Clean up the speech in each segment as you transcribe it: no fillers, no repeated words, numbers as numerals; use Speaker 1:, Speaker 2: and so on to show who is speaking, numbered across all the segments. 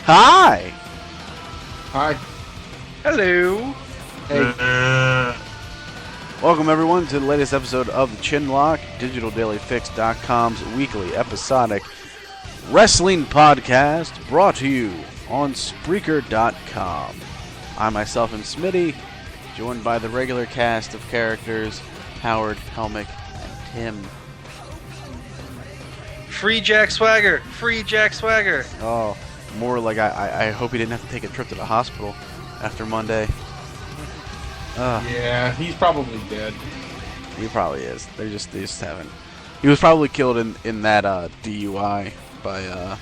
Speaker 1: Hi!
Speaker 2: Hi.
Speaker 3: Hello.
Speaker 1: Hey. Welcome everyone to the latest episode of the Chinlock, DigitalDailyFix.com's weekly episodic wrestling podcast brought to you on Spreaker.com. I myself am Smitty, joined by the regular cast of characters, Howard, Helmick, and Tim.
Speaker 3: Free Jack Swagger. Free Jack Swagger.
Speaker 1: Oh, more like I hope he didn't have to take a trip to the hospital after Monday.
Speaker 2: Yeah, he's probably dead.
Speaker 1: He probably is. They just haven't. He was probably killed in that DUI by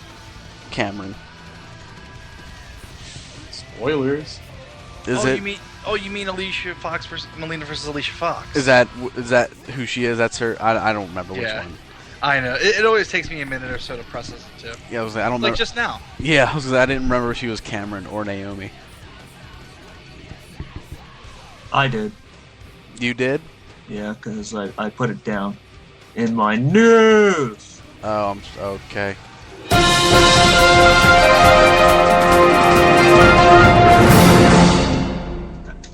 Speaker 1: Cameron.
Speaker 2: Spoilers.
Speaker 3: You mean Alicia Fox versus Melina versus Alicia Fox?
Speaker 1: Is that who she is? That's her. I don't remember which one.
Speaker 3: I know. It always takes me a minute or so to process it too.
Speaker 1: Yeah, I don't know.
Speaker 3: Like just now.
Speaker 1: Yeah, I didn't remember if she was Cameron or Naomi.
Speaker 4: I did.
Speaker 1: You did?
Speaker 4: Yeah, because I put it down in my news.
Speaker 1: Oh, okay.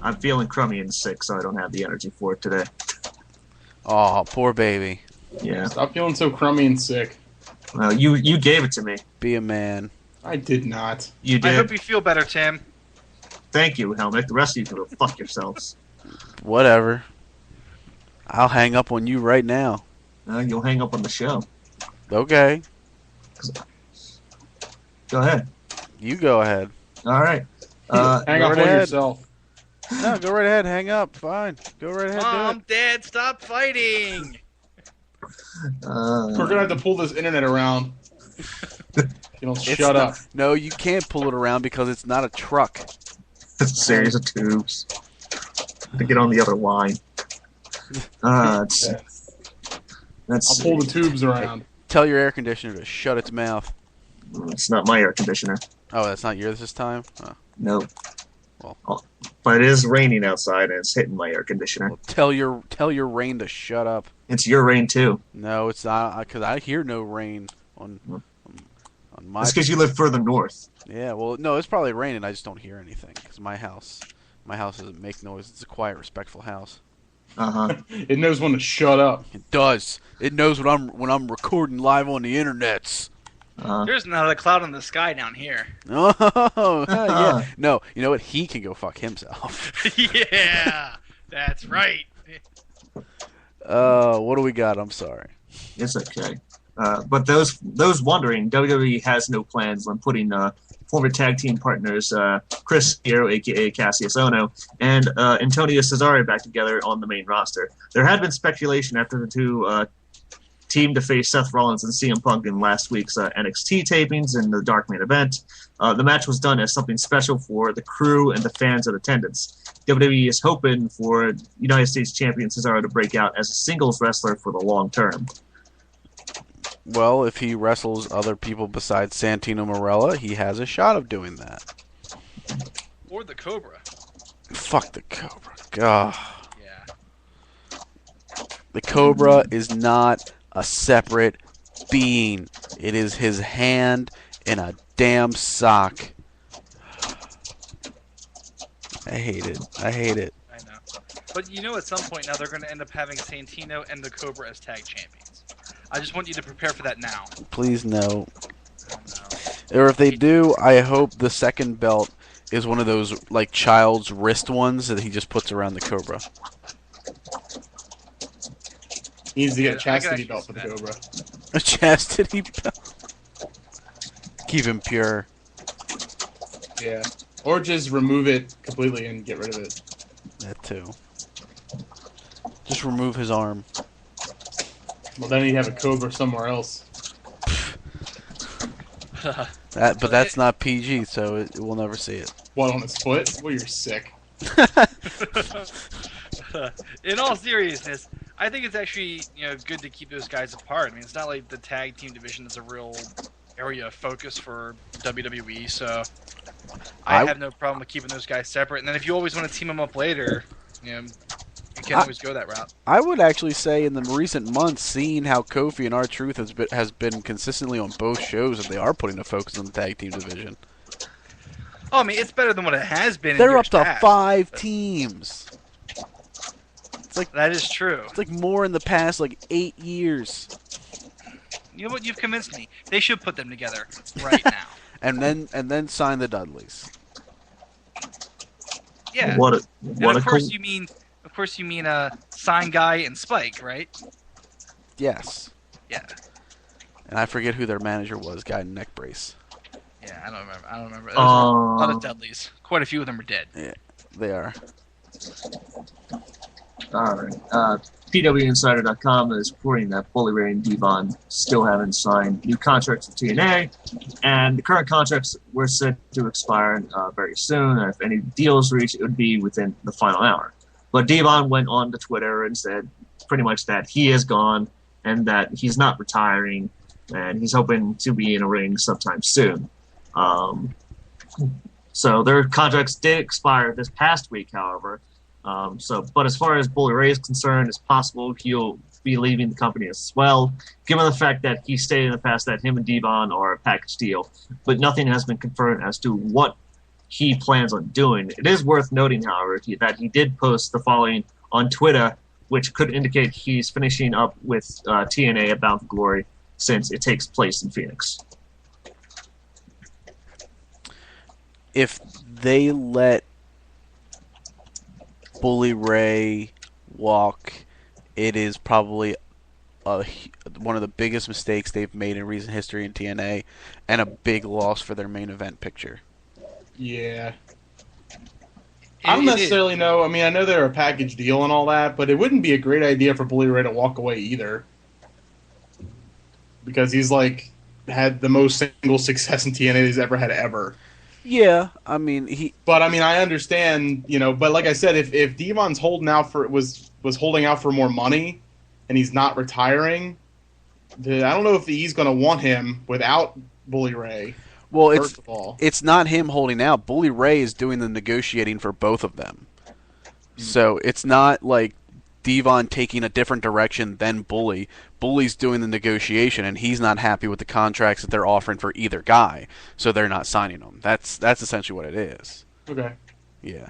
Speaker 4: I'm feeling crummy and sick, so I don't have the energy for it today.
Speaker 1: Oh, poor baby.
Speaker 4: Yeah.
Speaker 2: Stop feeling so crummy and sick.
Speaker 4: Well, you gave it to me.
Speaker 1: Be a man.
Speaker 2: I did not.
Speaker 4: You did.
Speaker 3: I hope you feel better, Tim.
Speaker 4: Thank you, Helmick. The rest of you can go fuck yourselves.
Speaker 1: Whatever. I'll hang up on you right now.
Speaker 4: You'll hang up on the show.
Speaker 1: Okay.
Speaker 4: Go ahead.
Speaker 1: You go ahead.
Speaker 4: All right.
Speaker 2: Hang up on yourself.
Speaker 1: No, go right ahead. Hang up. Fine. Go right ahead.
Speaker 3: Mom, Dad, stop fighting.
Speaker 2: We're going to have to pull this internet around. You don't shut up.
Speaker 1: No, you can't pull it around because it's not a truck.
Speaker 4: It's a series of tubes to get on the other line. I'll
Speaker 2: pull the tubes around.
Speaker 1: Tell your air conditioner to shut its mouth.
Speaker 4: It's not my air conditioner.
Speaker 1: Oh, that's not yours this time? Oh.
Speaker 4: No.
Speaker 1: Well,
Speaker 4: but it is raining outside and it's hitting my air conditioner.
Speaker 1: Well, tell your rain to shut up.
Speaker 4: It's your rain too.
Speaker 1: No, it's not, because I hear no rain on my...
Speaker 4: It's because you live further north.
Speaker 1: Yeah, well, no, it's probably raining. I just don't hear anything because my house doesn't make noise. It's a quiet, respectful house.
Speaker 2: It knows when to shut up.
Speaker 1: It does. It knows when I'm recording live on the internets.
Speaker 3: There's not a cloud in the sky down here.
Speaker 1: Oh, yeah. No, you know what? He can go fuck himself.
Speaker 3: Yeah, that's right.
Speaker 1: What do we got? I'm sorry.
Speaker 4: It's okay. But those wondering, WWE has no plans on putting former tag team partners Chris Hero, a.k.a. Cassius Ohno, and Antonio Cesaro back together on the main roster. There had been speculation after the two teamed to face Seth Rollins and CM Punk in last week's NXT tapings in the Dark Main Event. The match was done as something special for the crew and the fans in attendance. WWE is hoping for United States champion Cesaro to break out as a singles wrestler for the long term.
Speaker 1: Well, if he wrestles other people besides Santino Marella, he has a shot of doing that.
Speaker 3: Or the Cobra.
Speaker 1: Fuck the Cobra. God.
Speaker 3: Yeah.
Speaker 1: The Cobra is not a separate being. It is his hand in a damn sock. I hate it. I
Speaker 3: know. But you know at some point now they're going to end up having Santino and the Cobra as tag champions. I just want you to prepare for that now.
Speaker 1: Please no. Or if they do, I hope the second belt is one of those like child's wrist ones that he just puts around the Cobra.
Speaker 2: He needs to get a chastity belt for the Cobra.
Speaker 1: A chastity belt? Keep him pure.
Speaker 2: Yeah. Or just remove it completely and get rid of it.
Speaker 1: That too. Just remove his arm.
Speaker 2: Well, then he'd have a Cobra somewhere else.
Speaker 1: But that's not PG, so we'll never see it.
Speaker 2: What, on his foot? Well, you're sick.
Speaker 3: In all seriousness, I think it's actually good to keep those guys apart. I mean, it's not like the tag team division is a real area of focus for WWE, so I have no problem with keeping those guys separate. And then if you always want to team them up later, you can always go that route.
Speaker 1: I would actually say in the recent months, seeing how Kofi and R-Truth has been consistently on both shows, that they are putting a focus on the tag team division.
Speaker 3: Oh, I mean, it's better than what it has been.
Speaker 1: They're
Speaker 3: in
Speaker 1: up
Speaker 3: years
Speaker 1: to
Speaker 3: past.
Speaker 1: 5 teams.
Speaker 3: That is true.
Speaker 1: It's like more in the past 8 years.
Speaker 3: You know what? You've convinced me. They should put them together right now.
Speaker 1: and then sign the Dudleys.
Speaker 3: Yeah. Of course you mean Sign Guy and Spike, right?
Speaker 1: Yes.
Speaker 3: Yeah.
Speaker 1: And I forget who their manager was. Guy in neck brace.
Speaker 3: Yeah, I don't remember. There's a lot of Dudleys. Quite a few of them are dead.
Speaker 1: Yeah, they are.
Speaker 4: All right. PWInsider.com is reporting that Bully Ray and Devon still haven't signed new contracts with TNA, and the current contracts were set to expire very soon. And if any deals reached, it would be within the final hour. But Devon went on to Twitter and said pretty much that he is gone and that he's not retiring, and he's hoping to be in a ring sometime soon. So their contracts did expire this past week, however. But as far as Bully Ray is concerned, it's possible he'll be leaving the company as well, given the fact that he stated in the past that him and Devon are a package deal, but nothing has been confirmed as to what he plans on doing. It is worth noting, however, that he did post the following on Twitter, which could indicate he's finishing up with TNA About the Glory, since it takes place in Phoenix.
Speaker 1: If they let Bully Ray walk, it is probably one of the biggest mistakes they've made in recent history in TNA, and a big loss for their main event picture.
Speaker 2: Yeah. I don't necessarily know. I mean, I know they're a package deal and all that, but it wouldn't be a great idea for Bully Ray to walk away either. Because he's, had the most single success in TNA he's ever had ever.
Speaker 1: Yeah, I mean,
Speaker 2: But, I mean, I understand, but like I said, if Devon's holding out was holding out for more money, and he's not retiring, I don't know if the E's going to want him without Bully Ray.
Speaker 1: Well, it's not him holding out. Bully Ray is doing the negotiating for both of them. So it's not like Devon taking a different direction than Bully. Bully's doing the negotiation, and he's not happy with the contracts that they're offering for either guy, so they're not signing them. That's essentially what it is.
Speaker 2: Okay.
Speaker 1: Yeah.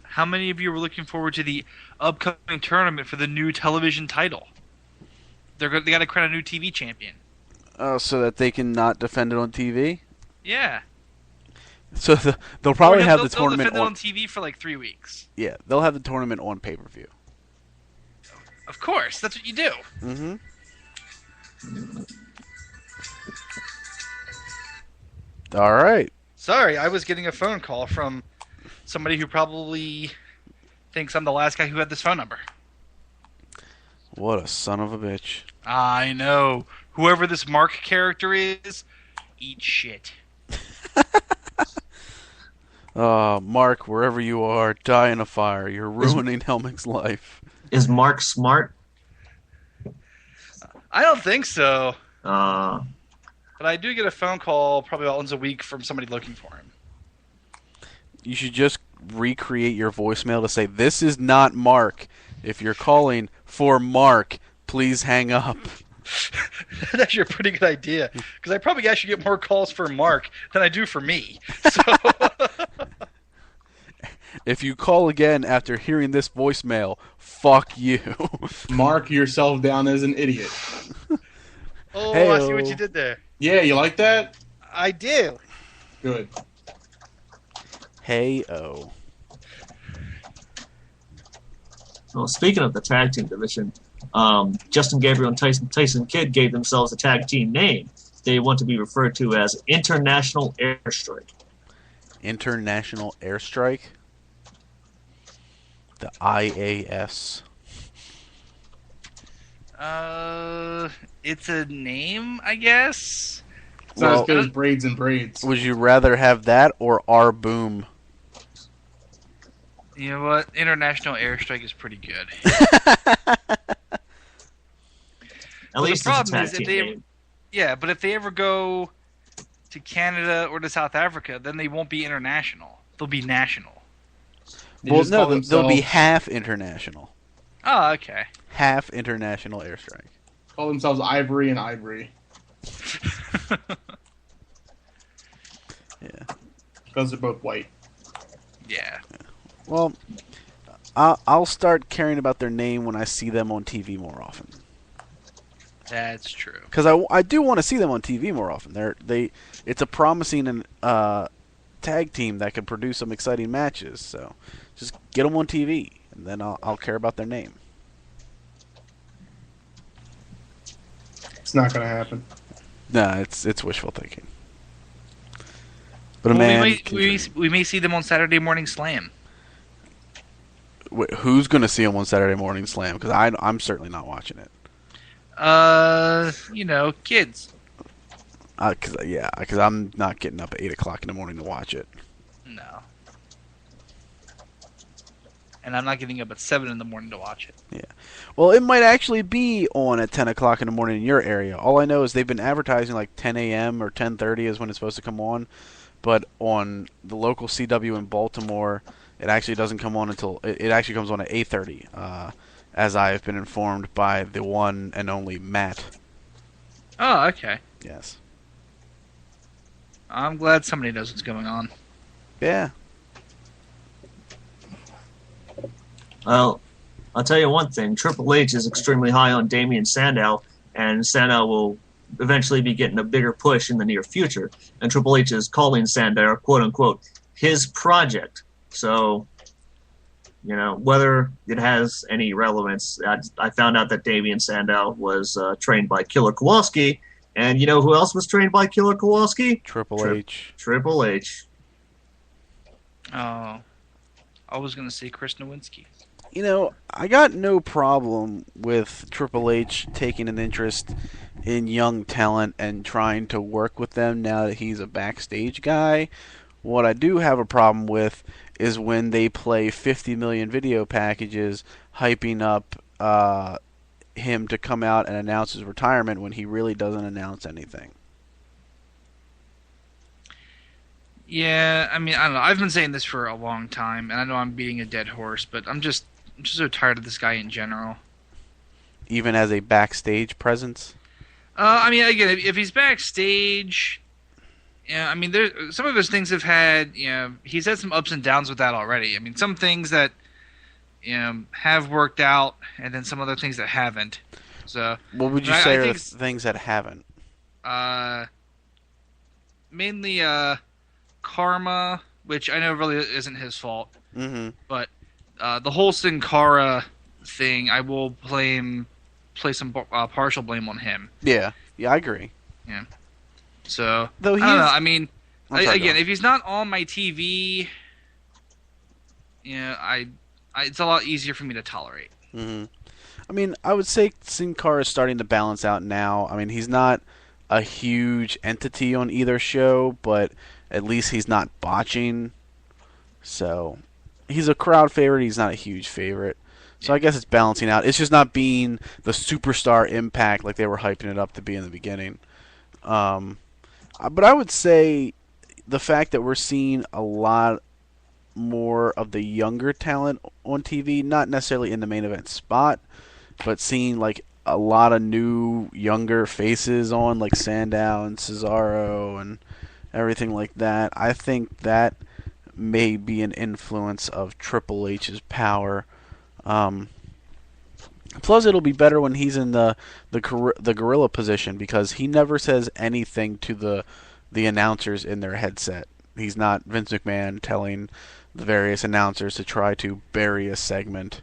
Speaker 3: How many of you are looking forward to the upcoming tournament for the new television title? They got to crown a new TV champion.
Speaker 1: Oh, so that they can not defend it on TV?
Speaker 3: Yeah.
Speaker 1: So they'll probably have the tournament
Speaker 3: defend it on TV for 3 weeks.
Speaker 1: Yeah, they'll have the tournament on pay-per-view.
Speaker 3: Of course, that's what you do.
Speaker 1: Mm-hmm. All right.
Speaker 3: Sorry, I was getting a phone call from somebody who probably thinks I'm the last guy who had this phone number.
Speaker 1: What a son of a bitch.
Speaker 3: I know. Whoever this Mark character is, eat shit.
Speaker 1: Mark, wherever you are, die in a fire. You're ruining Helming's life.
Speaker 4: Is Mark smart?
Speaker 3: I don't think so.
Speaker 4: Uh,
Speaker 3: But I do get a phone call probably once a week from somebody looking for him.
Speaker 1: You should just recreate your voicemail to say, "This is not Mark. If you're calling for Mark, please hang up."
Speaker 3: That's actually a pretty good idea, because I probably actually get more calls for Mark than I do for me. So
Speaker 1: if you call again after hearing this voicemail, fuck you.
Speaker 2: Mark yourself down as an idiot.
Speaker 3: Oh,
Speaker 1: Hey-o.
Speaker 3: I see what you did there.
Speaker 2: Yeah, you like that?
Speaker 3: I do.
Speaker 2: Good.
Speaker 1: Hey-o.
Speaker 4: well, speaking of the tag team division, Justin Gabriel and Tyson Kidd gave themselves a tag team name. They want to be referred to as International Airstrike.
Speaker 1: International Airstrike? The IAS.
Speaker 3: It's a name, I guess.
Speaker 2: It's not as good as Braids and Braids.
Speaker 1: Would you rather have that or our boom?
Speaker 3: You know what? International Airstrike is pretty good.
Speaker 4: At least
Speaker 3: the
Speaker 4: it's a
Speaker 3: problem
Speaker 4: tag
Speaker 3: is
Speaker 4: team name.
Speaker 3: Yeah, but if they ever go to Canada or to South Africa, then they won't be international. They'll be national.
Speaker 1: Well,
Speaker 2: just call
Speaker 1: no, they'll be
Speaker 2: themselves-
Speaker 1: half international.
Speaker 3: Oh, okay.
Speaker 1: Half international airstrike.
Speaker 2: Call themselves Ivory and Ivory.
Speaker 1: Yeah.
Speaker 2: because they're both white.
Speaker 3: Yeah.
Speaker 1: Well, I'll start caring about their name when I see them on TV more often.
Speaker 3: That's true.
Speaker 1: Because I do want to see them on TV more often. It's a promising tag team that could produce some exciting matches. So just get them on TV, and then I'll care about their name.
Speaker 2: It's not going to happen.
Speaker 1: Nah, it's wishful thinking. But
Speaker 3: we may see them on Saturday Morning Slam.
Speaker 1: Wait, who's going to see them on Saturday Morning Slam? Because I'm certainly not watching it.
Speaker 3: Kids.
Speaker 1: Because I'm not getting up at 8 o'clock in the morning to watch it.
Speaker 3: No. And I'm not getting up at 7 in the morning to watch it.
Speaker 1: Yeah. Well, it might actually be on at 10 o'clock in the morning in your area. All I know is they've been advertising like 10 a.m. or 10:30 is when it's supposed to come on. But on the local CW in Baltimore, it actually doesn't come on until... It actually comes on at 8:30, as I have been informed by the one and only Matt.
Speaker 3: Oh, okay.
Speaker 1: Yes.
Speaker 3: I'm glad somebody knows what's going on.
Speaker 1: Yeah.
Speaker 4: Well, I'll tell you one thing. Triple H is extremely high on Damian Sandow, and Sandow will eventually be getting a bigger push in the near future. And Triple H is calling Sandow, quote-unquote, his project. So, whether it has any relevance, I found out that Damian Sandow was trained by Killer Kowalski, and you know who else was trained by Killer Kowalski?
Speaker 1: Triple H.
Speaker 4: Triple H.
Speaker 3: Oh. I was going to say Chris Nowinski.
Speaker 1: I got no problem with Triple H taking an interest in young talent and trying to work with them now that he's a backstage guy. What I do have a problem with is when they play 50 million video packages hyping up him to come out and announce his retirement when he really doesn't announce anything.
Speaker 3: Yeah, I don't know. I've been saying this for a long time, and I know I'm beating a dead horse, but I'm just so tired of this guy in general.
Speaker 1: Even as a backstage presence?
Speaker 3: Again, if he's backstage, there's some of his things have had, he's had some ups and downs with that already. Some things that, have worked out, and then some other things that haven't. So,
Speaker 1: what would you say are the things that haven't?
Speaker 3: Mainly, Karma, which I know really isn't his fault.
Speaker 1: Mm-hmm.
Speaker 3: But the whole Sin Cara thing, I will place some partial blame on him.
Speaker 1: Yeah, I agree.
Speaker 3: Yeah. So,
Speaker 1: though
Speaker 3: I don't know. Again, if he's not on my TV, it's a lot easier for me to tolerate.
Speaker 1: Mm-hmm. I would say Sin Cara is starting to balance out now. He's not a huge entity on either show, but at least he's not botching. So he's a crowd favorite. He's not a huge favorite. So I guess it's balancing out. It's just not being the superstar Impact like they were hyping it up to be in the beginning. But I would say the fact that we're seeing a lot more of the younger talent on TV, not necessarily in the main event spot, but seeing like a lot of new younger faces on, like Sandow and Cesaro and everything like that. I think that may be an influence of Triple H's power. Plus, it'll be better when he's in the gorilla position because he never says anything to the announcers in their headset. He's not Vince McMahon telling the various announcers to try to bury a segment.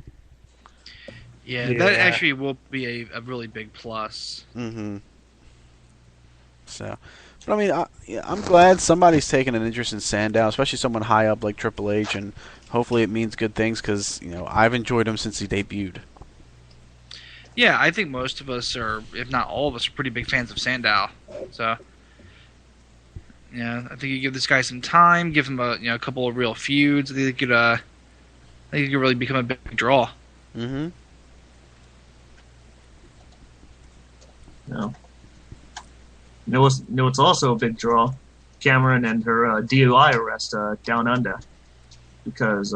Speaker 3: Yeah, that actually will be a really big plus.
Speaker 1: Mm-hmm. So, but I'm glad somebody's taking an interest in Sandow, especially someone high up like Triple H, and hopefully it means good things because I've enjoyed him since he debuted.
Speaker 3: Yeah, I think most of us are, if not all of us, are pretty big fans of Sandow. So, I think you give this guy some time, give him a couple of real feuds. I think he could really become a big draw.
Speaker 1: Mm-hmm.
Speaker 4: No. You know what's also a big draw? Cameron and her DUI arrest down under. Because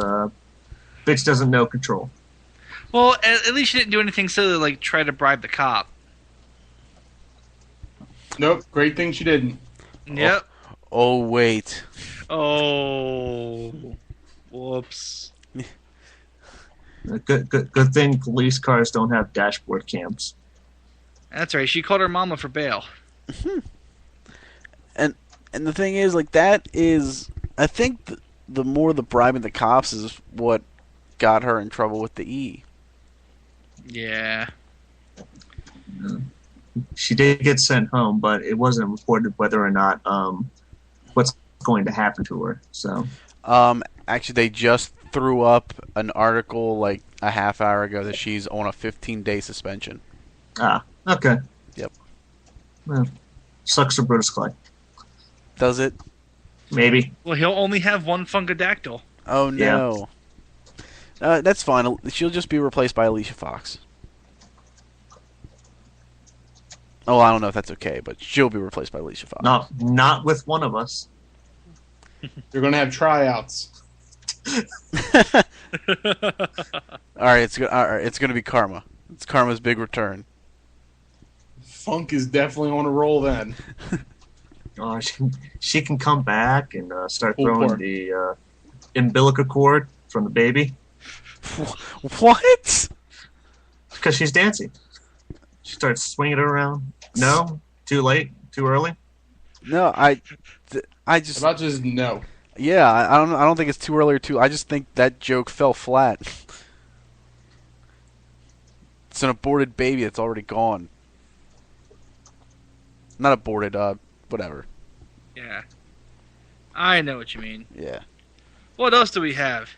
Speaker 4: bitch doesn't know control.
Speaker 3: Well, at least she didn't do anything silly like try to bribe the cop.
Speaker 2: Nope, great thing she didn't.
Speaker 3: Yep.
Speaker 1: Oh wait.
Speaker 3: Oh, whoops.
Speaker 4: Good thing police cars don't have dashboard cams.
Speaker 3: That's right. She called her mama for bail.
Speaker 1: And the thing is, like, that is, I think the more the bribing the cops is what got her in trouble with the E.
Speaker 3: Yeah.
Speaker 4: She did get sent home, but it wasn't reported whether or not what's going to happen to her. So,
Speaker 1: actually, they just threw up an article like a half hour ago that she's on a 15-day suspension.
Speaker 4: Ah, okay.
Speaker 1: Yep.
Speaker 4: Well, sucks for Brutus Clay.
Speaker 1: Does it?
Speaker 4: Maybe.
Speaker 3: Well, he'll only have one Funkadactyl.
Speaker 1: Oh no. Yeah. That's fine. She'll just be replaced by Alicia Fox. Oh, I don't know if that's okay, but she'll be replaced by Alicia Fox.
Speaker 4: Not with one of us.
Speaker 2: You're going to have tryouts.
Speaker 1: All right, it's going to be Karma. It's Karma's big return.
Speaker 2: Funk is definitely on a roll then.
Speaker 4: Oh, she can come back and start
Speaker 2: Pull
Speaker 4: throwing
Speaker 2: cord.
Speaker 4: the umbilical cord from the baby
Speaker 1: What?
Speaker 4: because she's dancing. She starts swinging it around. No, too late, too early.
Speaker 1: No, I just
Speaker 2: About just no.
Speaker 1: yeah, I don't think it's too early or too. I just think that joke fell flat. It's an aborted baby that's already gone. Not aborted, whatever.
Speaker 3: Yeah. I know what you mean.
Speaker 1: Yeah.
Speaker 3: What else do we have?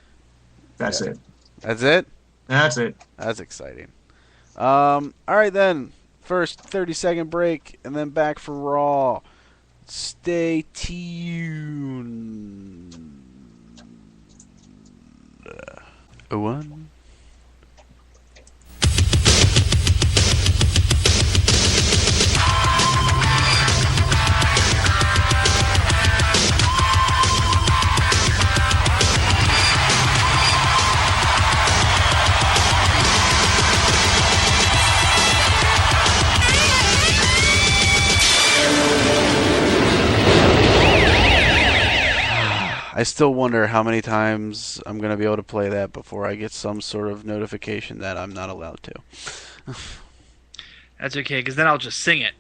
Speaker 4: That's it.
Speaker 1: That's it?
Speaker 4: That's it.
Speaker 1: That's exciting. Alright then. First 30-second break, and then back for Raw. Stay tuned. One. I still wonder how many times I'm going to be able to play that before I get some sort of notification that I'm not allowed to.
Speaker 3: That's okay, because then I'll just sing it.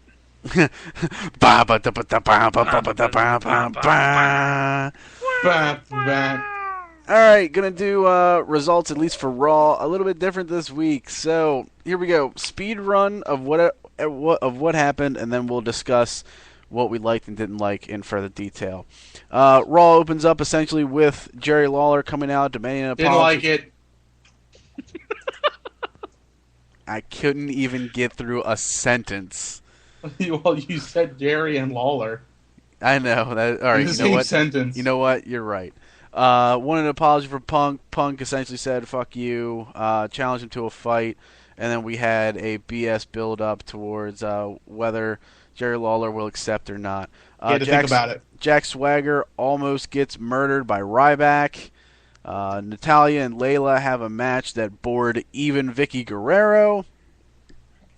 Speaker 1: Alright, gonna do results at least for Raw. A little bit different this week. So, here we go. Speed run of what happened, and then we'll discuss what we liked and didn't like in further detail. Raw opens up essentially with Jerry Lawler coming out demanding an apology.
Speaker 2: Didn't like it.
Speaker 1: I couldn't even get through a sentence.
Speaker 2: Well, you said Jerry and Lawler.
Speaker 1: I know that. All right,
Speaker 2: In the
Speaker 1: you know
Speaker 2: same
Speaker 1: what?
Speaker 2: sentence.
Speaker 1: You know what? You're right. Wanted an apology for Punk. Punk essentially said "fuck you," challenged him to a fight, and then we had a BS build up towards whether Jerry Lawler will accept or not.
Speaker 2: You had to think about it.
Speaker 1: Jack Swagger almost gets murdered by Ryback. Natalya and Layla have a match that bored even Vicky Guerrero,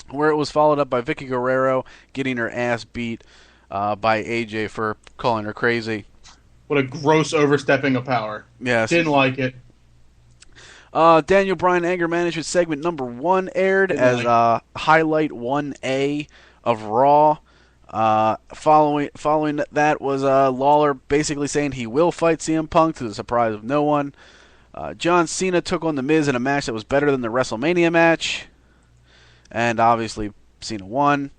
Speaker 1: where it was followed up by Vicky Guerrero getting her ass beat by AJ for calling her crazy.
Speaker 2: What a gross overstepping of power.
Speaker 1: Yes.
Speaker 2: Didn't like it.
Speaker 1: Daniel Bryan Anger Management segment number 1 aired as highlight 1A of Raw. Following that was Lawler basically saying he will fight CM Punk to the surprise of no one. John Cena took on The Miz in a match that was better than the WrestleMania match. And obviously Cena won.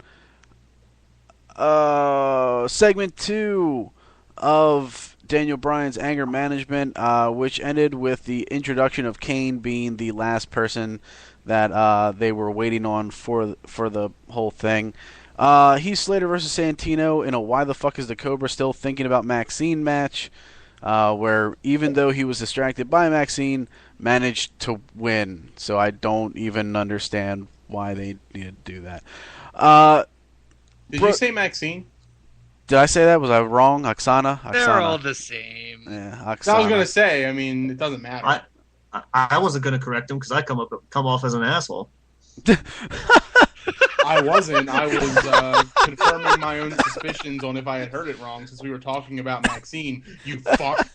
Speaker 1: Segment 2 of Daniel Bryan's Anger Management, which ended with the introduction of Kane being the last person that they were waiting on for the whole thing. Heath Slater versus Santino in a Why the Fuck is the Cobra Still Thinking About Maxine match, where even though he was distracted by Maxine, managed to win. So I don't even understand why they needed to do that.
Speaker 2: Did you say Maxine?
Speaker 1: Did I say that? Was I wrong? Oksana?
Speaker 3: They're all the same.
Speaker 1: Yeah,
Speaker 2: I
Speaker 1: Oksana.
Speaker 2: was gonna say. I mean, it doesn't matter.
Speaker 4: I wasn't going to correct him because I come off as an asshole.
Speaker 2: I wasn't. I was confirming my own suspicions on if I had heard it wrong since we were talking about Maxine. You fuck.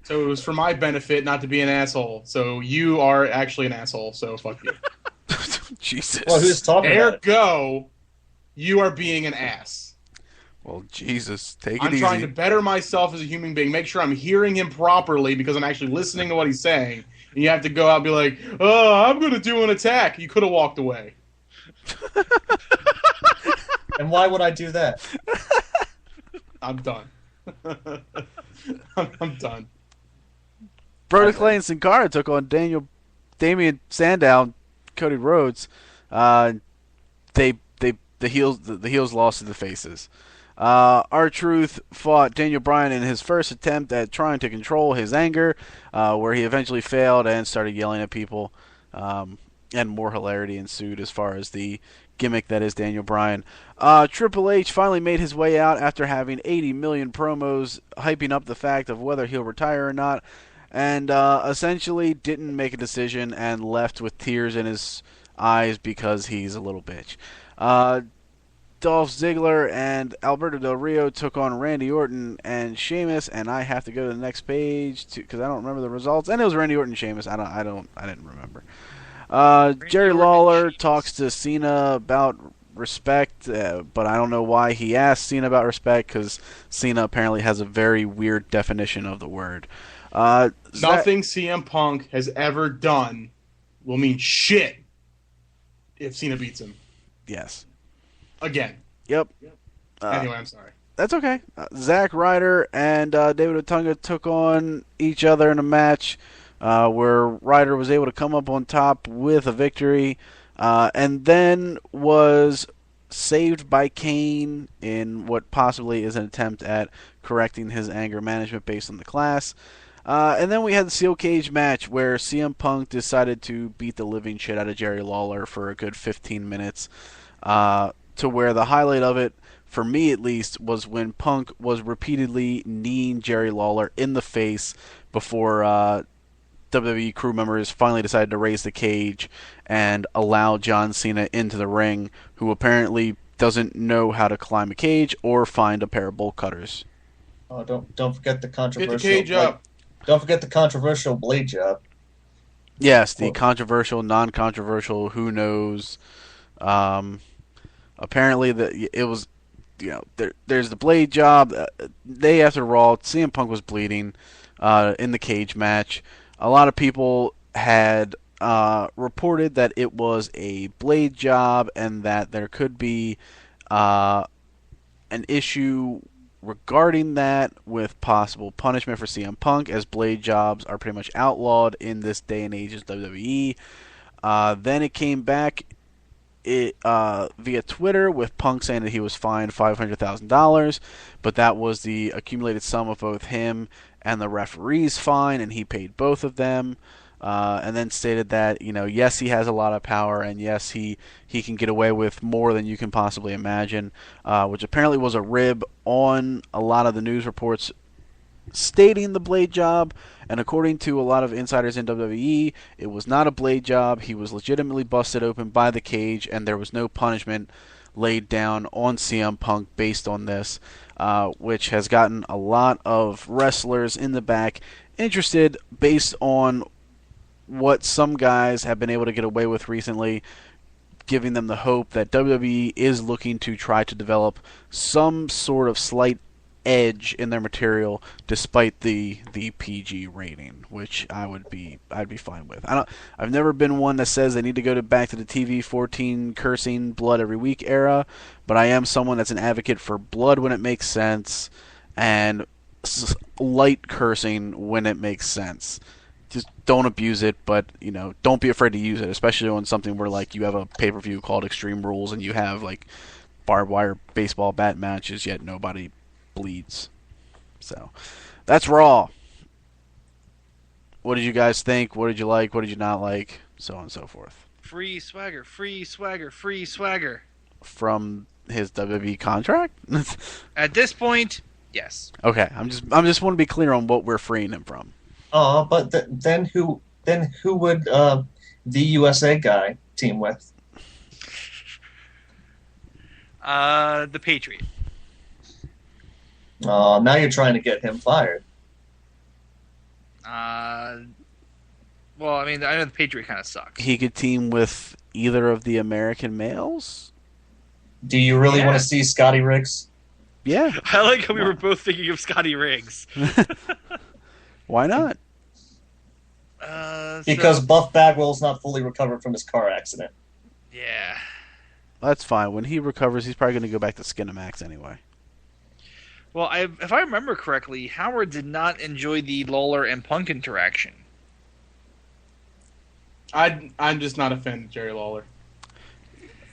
Speaker 2: So it was for my benefit not to be an asshole. So you are actually an asshole, so fuck you.
Speaker 1: Jesus.
Speaker 4: Well, who's talking about it?
Speaker 2: Ergo, you are being an ass.
Speaker 1: Well, Jesus. Take it
Speaker 2: I'm
Speaker 1: easy.
Speaker 2: trying to better myself as a human being, make sure I'm hearing him properly because I'm actually listening to what he's saying. And you have to go out and be like, oh, I'm going to do an attack. You could have walked away.
Speaker 4: And why would I do that?
Speaker 2: I'm done. I'm done.
Speaker 1: Brodus Clay and Sin Cara took on Damian Sandow, Cody Rhodes. The heels lost to the faces. R-Truth fought Daniel Bryan in his first attempt at trying to control his anger, where he eventually failed and started yelling at people, and more hilarity ensued as far as the gimmick that is Daniel Bryan. Triple H finally made his way out after having 80 million promos hyping up the fact of whether he'll retire or not, and essentially didn't make a decision and left with tears in his eyes because he's a little bitch. Dolph Ziggler and Alberto Del Rio took on Randy Orton and Sheamus, and I have to go to the next page because I don't remember the results. And it was Randy Orton and Sheamus. I didn't remember. Jerry Lawler talks to Cena about respect, but I don't know why he asked Cena about respect because Cena apparently has a very weird definition of the word.
Speaker 2: Nothing CM Punk has ever done will mean shit if Cena beats him.
Speaker 1: Yes.
Speaker 2: Again.
Speaker 1: Yep.
Speaker 2: Anyway, I'm sorry.
Speaker 1: That's okay. Zack Ryder and David Otunga took on each other in a match where Ryder was able to come up on top with a victory and then was saved by Kane in what possibly is an attempt at correcting his anger management based on the class. And then we had the Steel Cage match where CM Punk decided to beat the living shit out of Jerry Lawler for a good 15 minutes. To where the highlight of it, for me at least, was when Punk was repeatedly kneeing Jerry Lawler in the face before WWE crew members finally decided to raise the cage and allow John Cena into the ring, who apparently doesn't know how to climb a cage or find a pair of bolt cutters.
Speaker 4: Oh, don't forget the controversial.
Speaker 2: Get the cage up.
Speaker 4: Don't forget the controversial blade job.
Speaker 1: Yes, the controversial, non-controversial, who knows. Apparently, it was, there's the blade job. Day after Raw, CM Punk was bleeding in the cage match. A lot of people had reported that it was a blade job and that there could be an issue regarding that with possible punishment for CM Punk, as blade jobs are pretty much outlawed in this day and age as WWE. Then it came back via Twitter with Punk saying that he was fined $500,000, but that was the accumulated sum of both him and the referee's fine, and he paid both of them, and then stated that, yes, he has a lot of power, and yes, he can get away with more than you can possibly imagine, which apparently was a rib on a lot of the news reports stating the blade job. And according to a lot of insiders in WWE, it was not a blade job. He was legitimately busted open by the cage, and there was no punishment laid down on CM Punk based on this, which has gotten a lot of wrestlers in the back interested based on what some guys have been able to get away with recently, giving them the hope that WWE is looking to try to develop some sort of slight edge in their material despite the PG rating, which I'd be fine with. I've never been one that says they need to go back to the TV-14 cursing blood every week era, but I am someone that's an advocate for blood when it makes sense and light cursing when it makes sense. Just don't abuse it, but don't be afraid to use it, especially on something where you have a pay-per-view called Extreme Rules and you have barbed wire baseball bat matches, yet nobody bleeds. So that's Raw. What did you guys think? What did you like? What did you not like? So on and so forth.
Speaker 3: Free swagger, free swagger, free swagger.
Speaker 1: From his WWE contract?
Speaker 3: At this point, yes.
Speaker 1: Okay, I'm just want to be clear on what we're freeing him from.
Speaker 4: But then who would the USA guy team with?
Speaker 3: The Patriot.
Speaker 4: Now you're trying to get him fired.
Speaker 3: Well, I mean, I know the Patriot kind of sucks.
Speaker 1: He could team with either of the American males.
Speaker 4: Do you really want to see Scotty Riggs?
Speaker 1: Yeah.
Speaker 3: I like how we were both thinking of Scotty Riggs.
Speaker 1: Why not?
Speaker 4: Because Buff Bagwell's not fully recovered from his car accident.
Speaker 3: Yeah.
Speaker 1: That's fine. When he recovers, he's probably going to go back to Skinamax anyway.
Speaker 3: Well, if I remember correctly, Howard did not enjoy the Lawler and Punk interaction.
Speaker 2: I'm just not a fan of Jerry Lawler.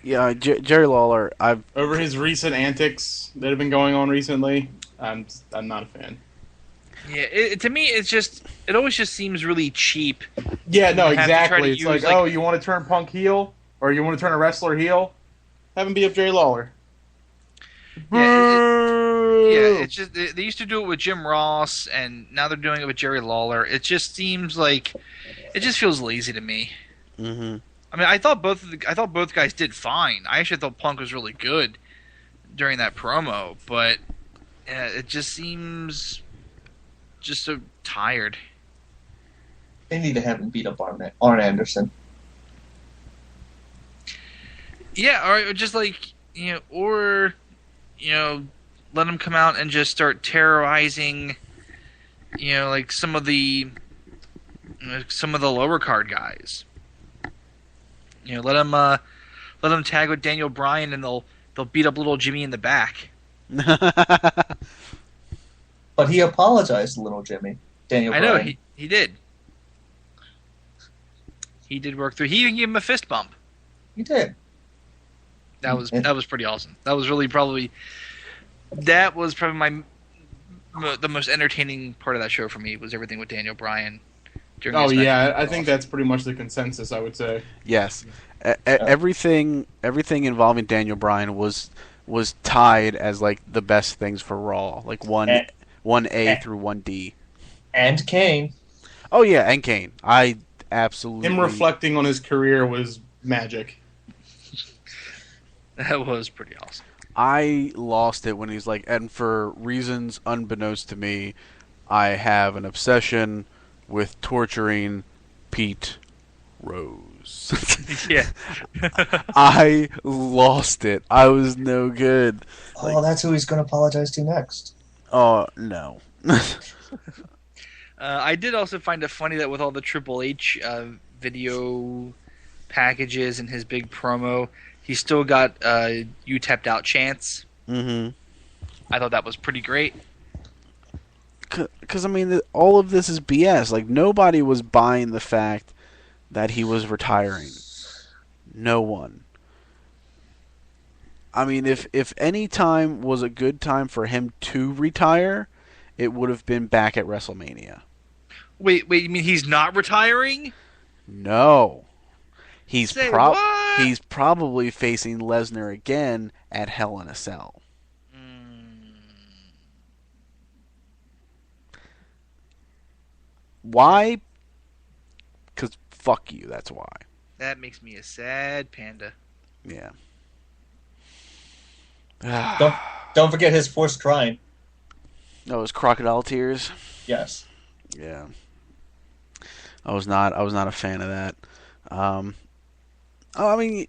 Speaker 1: Yeah, Jerry Lawler.
Speaker 2: Over his recent antics that have been going on recently, I'm not a fan.
Speaker 3: Yeah, to me, it always just seems really cheap.
Speaker 2: Yeah, no, exactly. It's
Speaker 3: use,
Speaker 2: like, you want to turn Punk heel, or you want to turn a wrestler heel? Have him beat up Jerry Lawler.
Speaker 3: It's just they used to do it with Jim Ross, and now they're doing it with Jerry Lawler. It just seems like it just feels lazy to me.
Speaker 1: Mm-hmm.
Speaker 3: I mean, I thought both guys did fine. I actually thought Punk was really good during that promo, but it just seems just so tired.
Speaker 4: They need to have him beat up Arn Anderson.
Speaker 3: Yeah, or just like let him come out and just start terrorizing, like some of the lower card guys. Let him tag with Daniel Bryan, and they'll beat up little Jimmy in the back.
Speaker 4: But he apologized to little Jimmy. Daniel Bryan.
Speaker 3: I know he did. He did work through. He even gave him a fist bump.
Speaker 4: He did.
Speaker 3: That was pretty awesome. That was probably the most entertaining part of that show for me, was everything with Daniel Bryan.
Speaker 2: Oh yeah, I think that's pretty much the consensus, I would say.
Speaker 1: Yes, everything involving Daniel Bryan was tied as like the best things for Raw, like 1A through 1D.
Speaker 4: And Kane.
Speaker 1: Oh yeah, and Kane. I absolutely.
Speaker 2: Him reflecting on his career was magic.
Speaker 3: That was pretty awesome.
Speaker 1: I lost it when he's like, and for reasons unbeknownst to me, I have an obsession with torturing Pete Rose.
Speaker 3: Yeah.
Speaker 1: I lost it. I was no good.
Speaker 4: That's who he's going to apologize to next.
Speaker 1: Oh, no.
Speaker 3: I did also find it funny that with all the Triple H video packages and his big promo, he still got "You Tapped Out" chants.
Speaker 1: Mm-hmm.
Speaker 3: I thought that was pretty great.
Speaker 1: Because, I mean, all of this is BS. Like, nobody was buying the fact that he was retiring. No one. I mean, if any time was a good time for him to retire, it would have been back at WrestleMania.
Speaker 3: Wait, you mean he's not retiring?
Speaker 1: No. He's
Speaker 3: what?
Speaker 1: He's probably facing Lesnar again at Hell in a Cell. Why? Because fuck you, that's why.
Speaker 3: That makes me a sad panda.
Speaker 1: Yeah.
Speaker 4: Don't forget his forced crying.
Speaker 1: No, it was crocodile tears.
Speaker 4: Yes.
Speaker 1: Yeah. I was not a fan of that. I mean,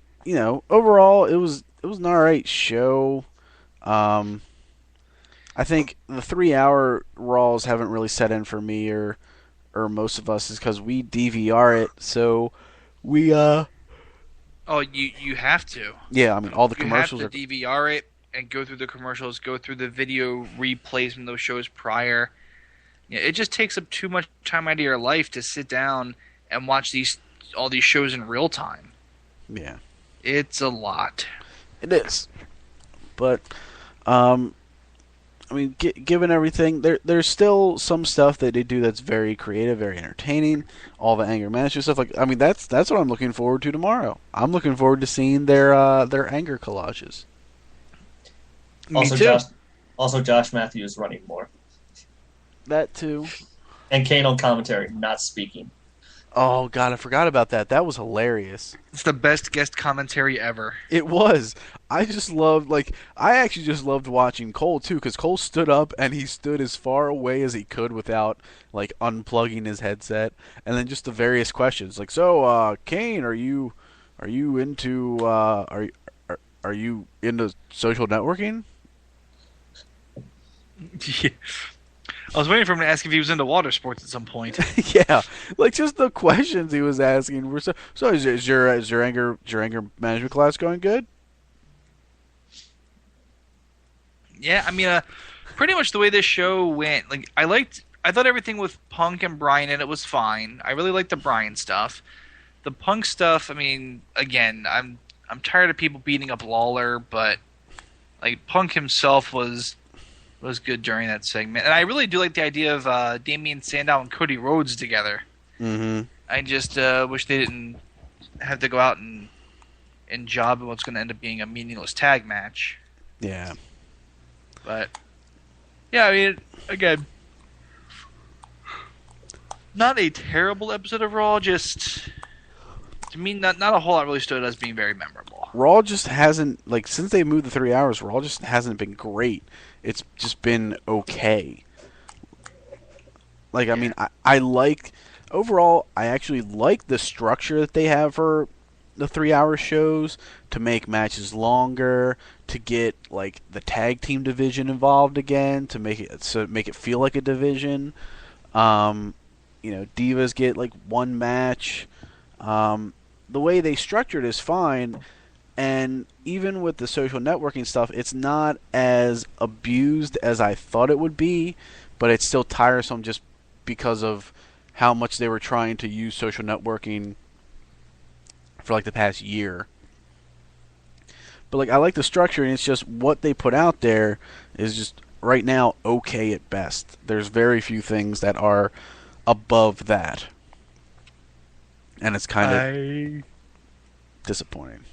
Speaker 1: overall it was an alright show. I think the 3-hour Raws haven't really set in for me or most of us, is because we DVR it, so we Oh,
Speaker 3: you have to.
Speaker 1: Yeah, I mean all the commercials
Speaker 3: you have to DVR it and go through the commercials, go through the video replays from those shows prior. Yeah, it just takes up too much time out of your life to sit down and watch all these shows in real time.
Speaker 1: Yeah.
Speaker 3: It's a lot.
Speaker 1: It is. But I mean, given everything, there's still some stuff that they do that's very creative, very entertaining. All the anger management stuff, like, I mean, that's what I'm looking forward to tomorrow. I'm looking forward to seeing their anger collages.
Speaker 4: Also,
Speaker 3: Me too.
Speaker 4: Josh Matthews running more.
Speaker 1: That too.
Speaker 4: And Kane on commentary, not speaking.
Speaker 1: Oh God, I forgot about that. That was hilarious.
Speaker 3: It's the best guest commentary ever.
Speaker 1: It was. I actually just loved watching Cole too, because Cole stood up and he stood as far away as he could without like unplugging his headset, and then just the various questions like, so, Kane, are you into are you into social networking?
Speaker 3: I was waiting for him to ask if he was into water sports at some point.
Speaker 1: Yeah, like just the questions he was asking were so. So is your anger management class going good?
Speaker 3: Yeah, I mean, pretty much the way this show went. Like, I thought everything with Punk and Bryan and it was fine. I really liked the Bryan stuff. The Punk stuff, I mean, again, I'm tired of people beating up Lawler, but like Punk himself was good during that segment, and I really do like the idea of Damian Sandow and Cody Rhodes together.
Speaker 1: Mm-hmm.
Speaker 3: I just wish they didn't have to go out and job in what's going to end up being a meaningless tag match.
Speaker 1: Yeah.
Speaker 3: But yeah, I mean, again, not a terrible episode of Raw. Just to me, not a whole lot really stood as being very memorable.
Speaker 1: Raw just hasn't, like, since they moved the 3 hours, Raw just hasn't been great. It's just been okay. Like, I mean, overall, I actually like the structure that they have for the 3 hour shows, to make matches longer, to get, like, the tag team division involved again, to make it feel like a division. Divas get, like, one match. The way they structured is fine. And even with the social networking stuff, it's not as abused as I thought it would be, but it's still tiresome just because of how much they were trying to use social networking for like the past year. But like, I like the structure, and it's just what they put out there is just right now okay at best. There's very few things that are above that, and it's kind of disappointing.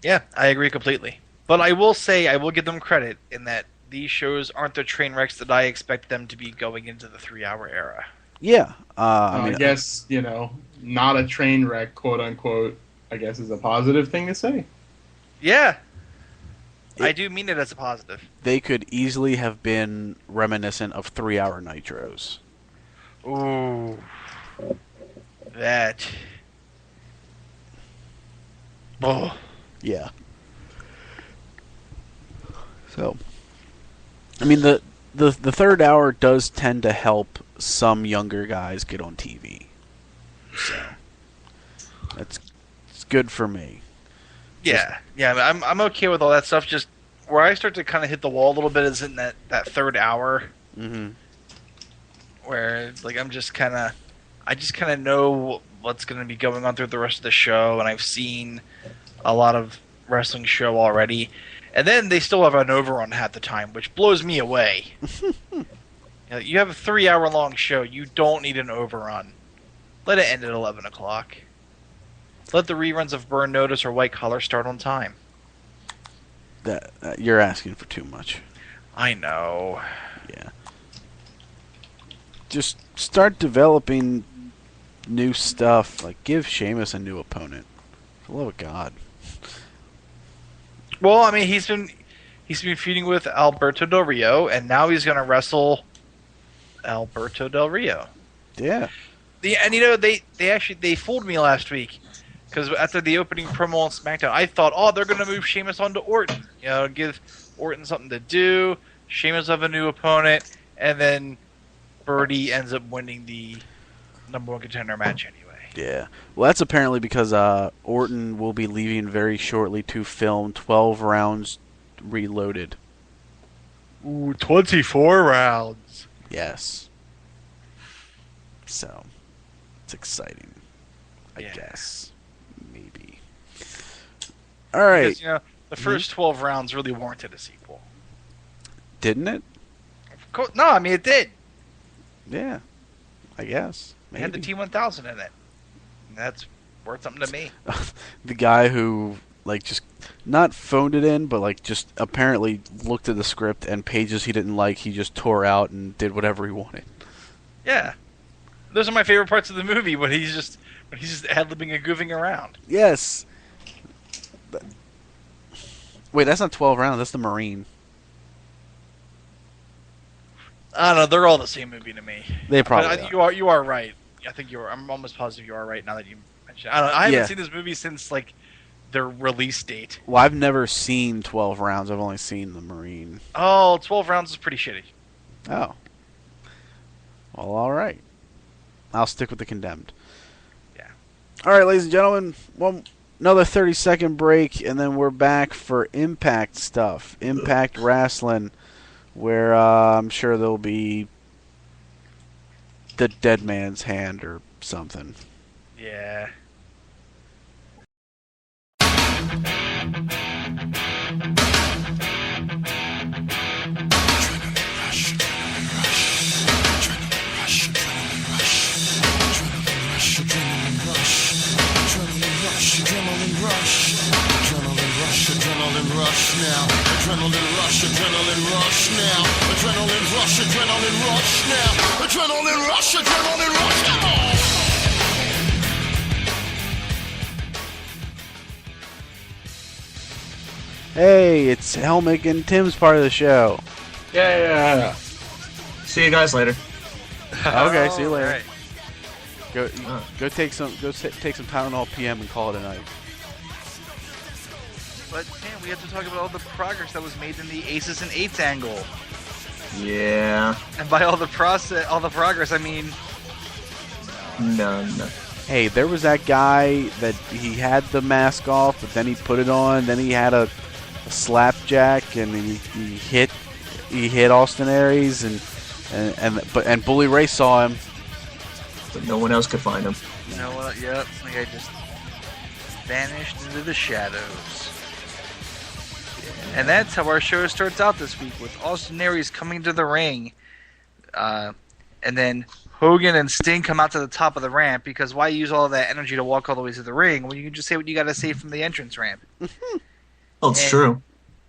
Speaker 3: Yeah, I agree completely. But I will say, I will give them credit in that these shows aren't the train wrecks that I expect them to be going into the 3 hour era.
Speaker 1: Yeah.
Speaker 2: I guess, not a train wreck, quote unquote, I guess is a positive thing to say.
Speaker 3: Yeah. I do mean it as a positive.
Speaker 1: They could easily have been reminiscent of 3 hour Nitros.
Speaker 3: Ooh. That. Oh.
Speaker 1: Yeah. So, I mean, the third hour does tend to help some younger guys get on TV. So, it's good for me.
Speaker 3: Yeah. I'm okay with all that stuff. Just where I start to kind of hit the wall a little bit is in that third hour.
Speaker 1: Mm-hmm.
Speaker 3: Where, like, I just kind of know what's going to be going on through the rest of the show, and I've seen a lot of wrestling show already, and then they still have an overrun half the time, which blows me away. You have a 3 hour long show, you don't need an overrun. Let it end at 11 o'clock. Let the reruns of Burn Notice or White Collar start on time.
Speaker 1: That you're asking for too much.
Speaker 3: I know.
Speaker 1: Yeah. Just start developing new stuff. Like, give Sheamus a new opponent. For the love of God.
Speaker 3: Well, I mean, he's been feuding with Alberto Del Rio, and now he's going to wrestle Alberto Del Rio.
Speaker 1: Yeah.
Speaker 3: And they fooled me last week, because after the opening promo on SmackDown, I thought, they're going to move Sheamus onto Orton. Give Orton something to do. Sheamus have a new opponent, and then Birdie ends up winning the number one contender match anyway.
Speaker 1: Yeah. Well, that's apparently because Orton will be leaving very shortly to film 12 Rounds Reloaded.
Speaker 3: Ooh, 24 rounds.
Speaker 1: Yes. So, it's exciting. I guess. Maybe. All right.
Speaker 3: Because, the first 12 rounds really warranted a sequel.
Speaker 1: Didn't it?
Speaker 3: Of course, no, I mean, it did.
Speaker 1: Yeah. I guess.
Speaker 3: It had the T-1000 in it. And that's worth something to me.
Speaker 1: The guy who, like, just not phoned it in, but, like, just apparently looked at the script and pages he didn't like, he just tore out and did whatever he wanted.
Speaker 3: Yeah, those are my favorite parts of the movie when he's just ad-libbing and goofing around.
Speaker 1: Yes. Wait, that's not 12 rounds. That's the Marine.
Speaker 3: I don't know. They're all the same movie to me.
Speaker 1: They probably
Speaker 3: But you are right. I think you are. I'm almost positive you are right now that you mentioned it. I haven't seen this movie since like their release date.
Speaker 1: Well, I've never seen 12 rounds. I've only seen the Marine.
Speaker 3: Oh, 12 rounds is pretty shitty.
Speaker 1: Oh. Well, all right. I'll stick with the Condemned.
Speaker 3: Yeah.
Speaker 1: All right, ladies and gentlemen. Another 30-second break, and then we're back for Impact stuff. Impact Wrestling, where I'm sure there'll be the dead man's hand or something.
Speaker 3: Yeah.
Speaker 1: Hey, it's Helmick and Tim's part of the show.
Speaker 2: Yeah.
Speaker 4: See you guys later.
Speaker 1: Okay, see you later.
Speaker 3: Right.
Speaker 1: Go take some Tylenol PM and call it a night.
Speaker 3: But man, we have to talk about all the progress that was made in the Aces and Eights angle.
Speaker 4: Yeah.
Speaker 3: And by all the progress, I mean
Speaker 4: No.
Speaker 1: Hey, there was that guy that he had the mask off, but then he put it on. Then he had a slapjack, and he hit Austin Aries, and Bully Ray saw him.
Speaker 4: But no one else could find him.
Speaker 3: you know what? Yep, like I just vanished into the shadows. And that's how our show starts out this week, with Austin Aries coming to the ring. And then Hogan and Sting come out to the top of the ramp, because why use all that energy to walk all the way to the ring when you can just say what you got to say from the entrance ramp?
Speaker 4: Well, it's true.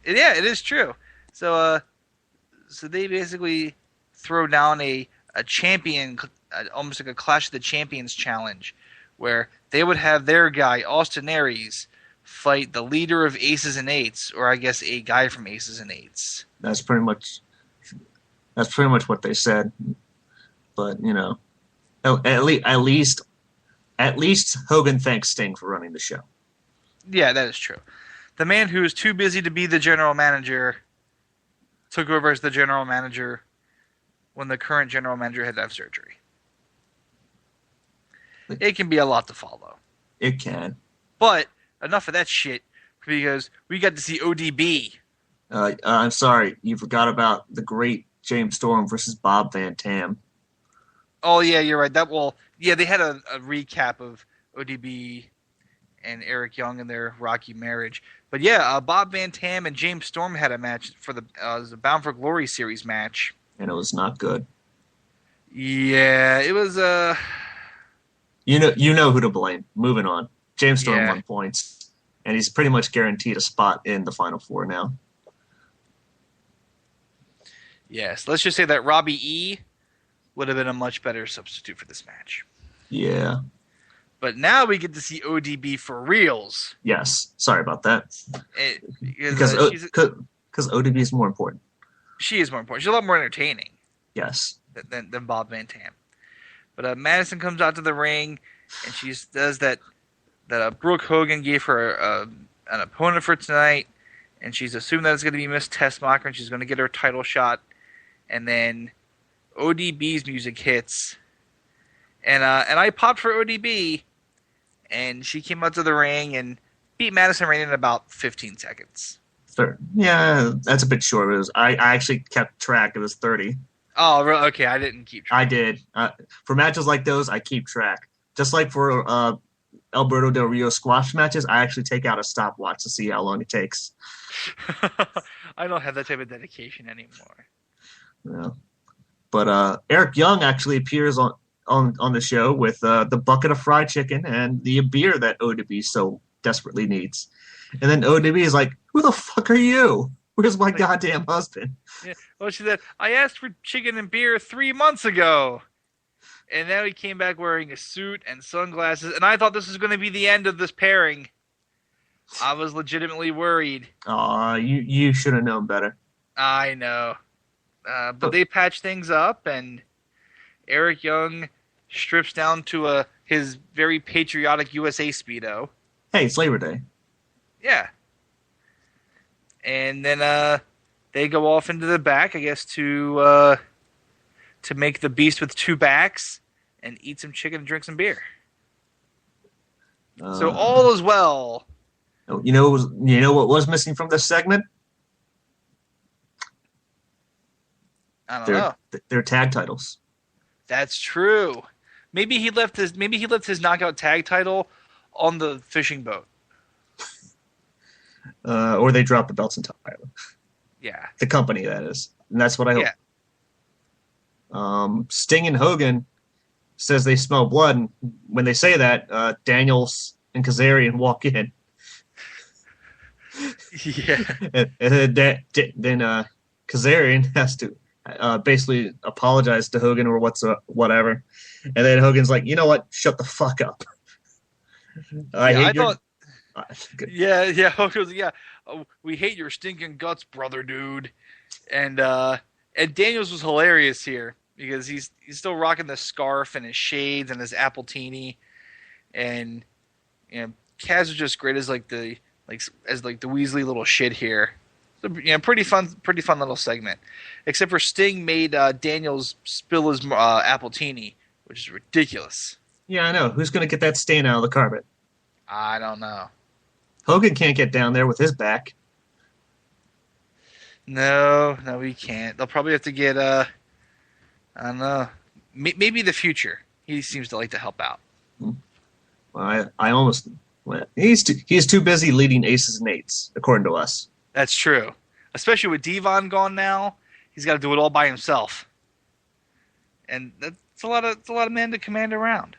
Speaker 3: Yeah, it is true. So they basically throw down a champion, almost like a Clash of the Champions challenge, where they would have their guy, Austin Aries, fight the leader of Aces and Eights, or I guess a guy from Aces and Eights.
Speaker 4: That's pretty much what they said. But at least Hogan thanks Sting for running the show.
Speaker 3: Yeah, that is true. The man who is too busy to be the general manager took over as the general manager when the current general manager had to have surgery. It can be a lot to follow.
Speaker 4: It can.
Speaker 3: But enough of that shit, because we got to see ODB.
Speaker 4: I'm sorry, you forgot about the great James Storm versus Bob Van Tam.
Speaker 3: Oh yeah, you're right. They had a recap of ODB and Eric Young and their rocky marriage. But yeah, Bob Van Tam and James Storm had a match for the Bound for Glory series match,
Speaker 4: and it was not good.
Speaker 3: Yeah, it was.
Speaker 4: You know who to blame. Moving on. James Storm won points, and he's pretty much guaranteed a spot in the Final Four now.
Speaker 3: Yes, let's just say that Robbie E would have been a much better substitute for this match.
Speaker 4: Yeah.
Speaker 3: But now we get to see ODB for reals.
Speaker 4: Yes. Sorry about that. Because ODB is more important.
Speaker 3: She is more important. She's a lot more entertaining.
Speaker 4: Yes.
Speaker 3: Than Bob Van Tam. But Madison comes out to the ring, and she does that Brooke Hogan gave her an opponent for tonight, and she's assuming that it's going to be Miss Tessmacher, and she's going to get her title shot. And then ODB's music hits, and I popped for ODB, and she came out to the ring and beat Madison Rain in about 15 seconds.
Speaker 4: Yeah, that's a bit short. I actually kept track. It was 30.
Speaker 3: Oh, okay. I didn't keep track.
Speaker 4: I did. For matches like those, I keep track. Just like for Alberto Del Rio squash matches, I actually take out a stopwatch to see how long it takes.
Speaker 3: I don't have that type of dedication anymore.
Speaker 4: Yeah. But Eric Young actually appears on the show with the bucket of fried chicken and the beer that ODB so desperately needs. And then ODB is like, "Who the fuck are you? Where's my goddamn husband?"
Speaker 3: Yeah. Well, she said, "I asked for chicken and beer 3 months ago." And now he came back wearing a suit and sunglasses, and I thought this was going to be the end of this pairing. I was legitimately worried.
Speaker 4: Aw, you should have known better.
Speaker 3: I know. But they patched things up, and Eric Young strips down to his very patriotic USA Speedo.
Speaker 4: Hey, it's Labor Day.
Speaker 3: Yeah. And then they go off into the back, I guess, to make the beast with two backs and eat some chicken and drink some beer. So all is well.
Speaker 4: You know what was missing from this segment?
Speaker 3: I don't know.
Speaker 4: Their tag titles.
Speaker 3: That's true. Maybe he left his knockout tag title on the fishing boat.
Speaker 4: Or they dropped the belts entirely.
Speaker 3: Yeah.
Speaker 4: The company, that is. And that's what I hope.
Speaker 3: Yeah.
Speaker 4: Sting and Hogan says they smell blood, and when they say that, Daniels and Kazarian walk in.
Speaker 3: Yeah.
Speaker 4: And then Kazarian has to basically apologize to Hogan or whatever. And then Hogan's like, you know what? Shut the fuck up.
Speaker 3: Yeah, Hogan was, oh, we hate your stinking guts, brother, dude. And Daniels was hilarious here because he's still rocking the scarf and his shades and his Appletini, and Kaz was just great as the Weasley little shit here. So, pretty fun little segment. Except for Sting made Daniels spill his Appletini, which is ridiculous.
Speaker 4: Yeah, I know. Who's going to get that stain out of the carpet?
Speaker 3: I don't know.
Speaker 4: Hogan can't get down there with his back.
Speaker 3: No, he can't. They'll probably have to get I don't know. Maybe the Future. He seems to like to help out.
Speaker 4: Well, he's too busy leading aces and eights, according to us.
Speaker 3: That's true. Especially with Devon gone now, he's got to do it all by himself. And that's a lot of men to command around.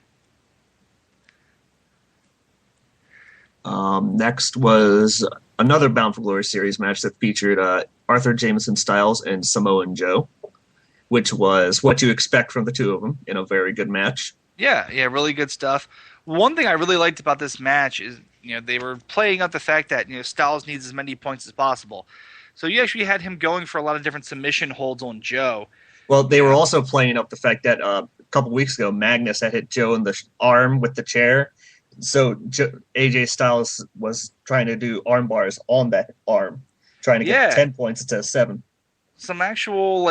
Speaker 4: Next was another Bound for Glory series match that featured Arthur Jameson Styles and Samoan Joe, which was what you expect from the two of them in a very good match.
Speaker 3: Yeah, really good stuff. One thing I really liked about this match is, they were playing up the fact that, Styles needs as many points as possible. So you actually had him going for a lot of different submission holds on Joe.
Speaker 4: Well, they were also playing up the fact that a couple weeks ago, Magnus had hit Joe in the arm with the chair. So AJ Styles was trying to do arm bars on that arm, trying to get 10 points instead of 7.
Speaker 3: Some actual,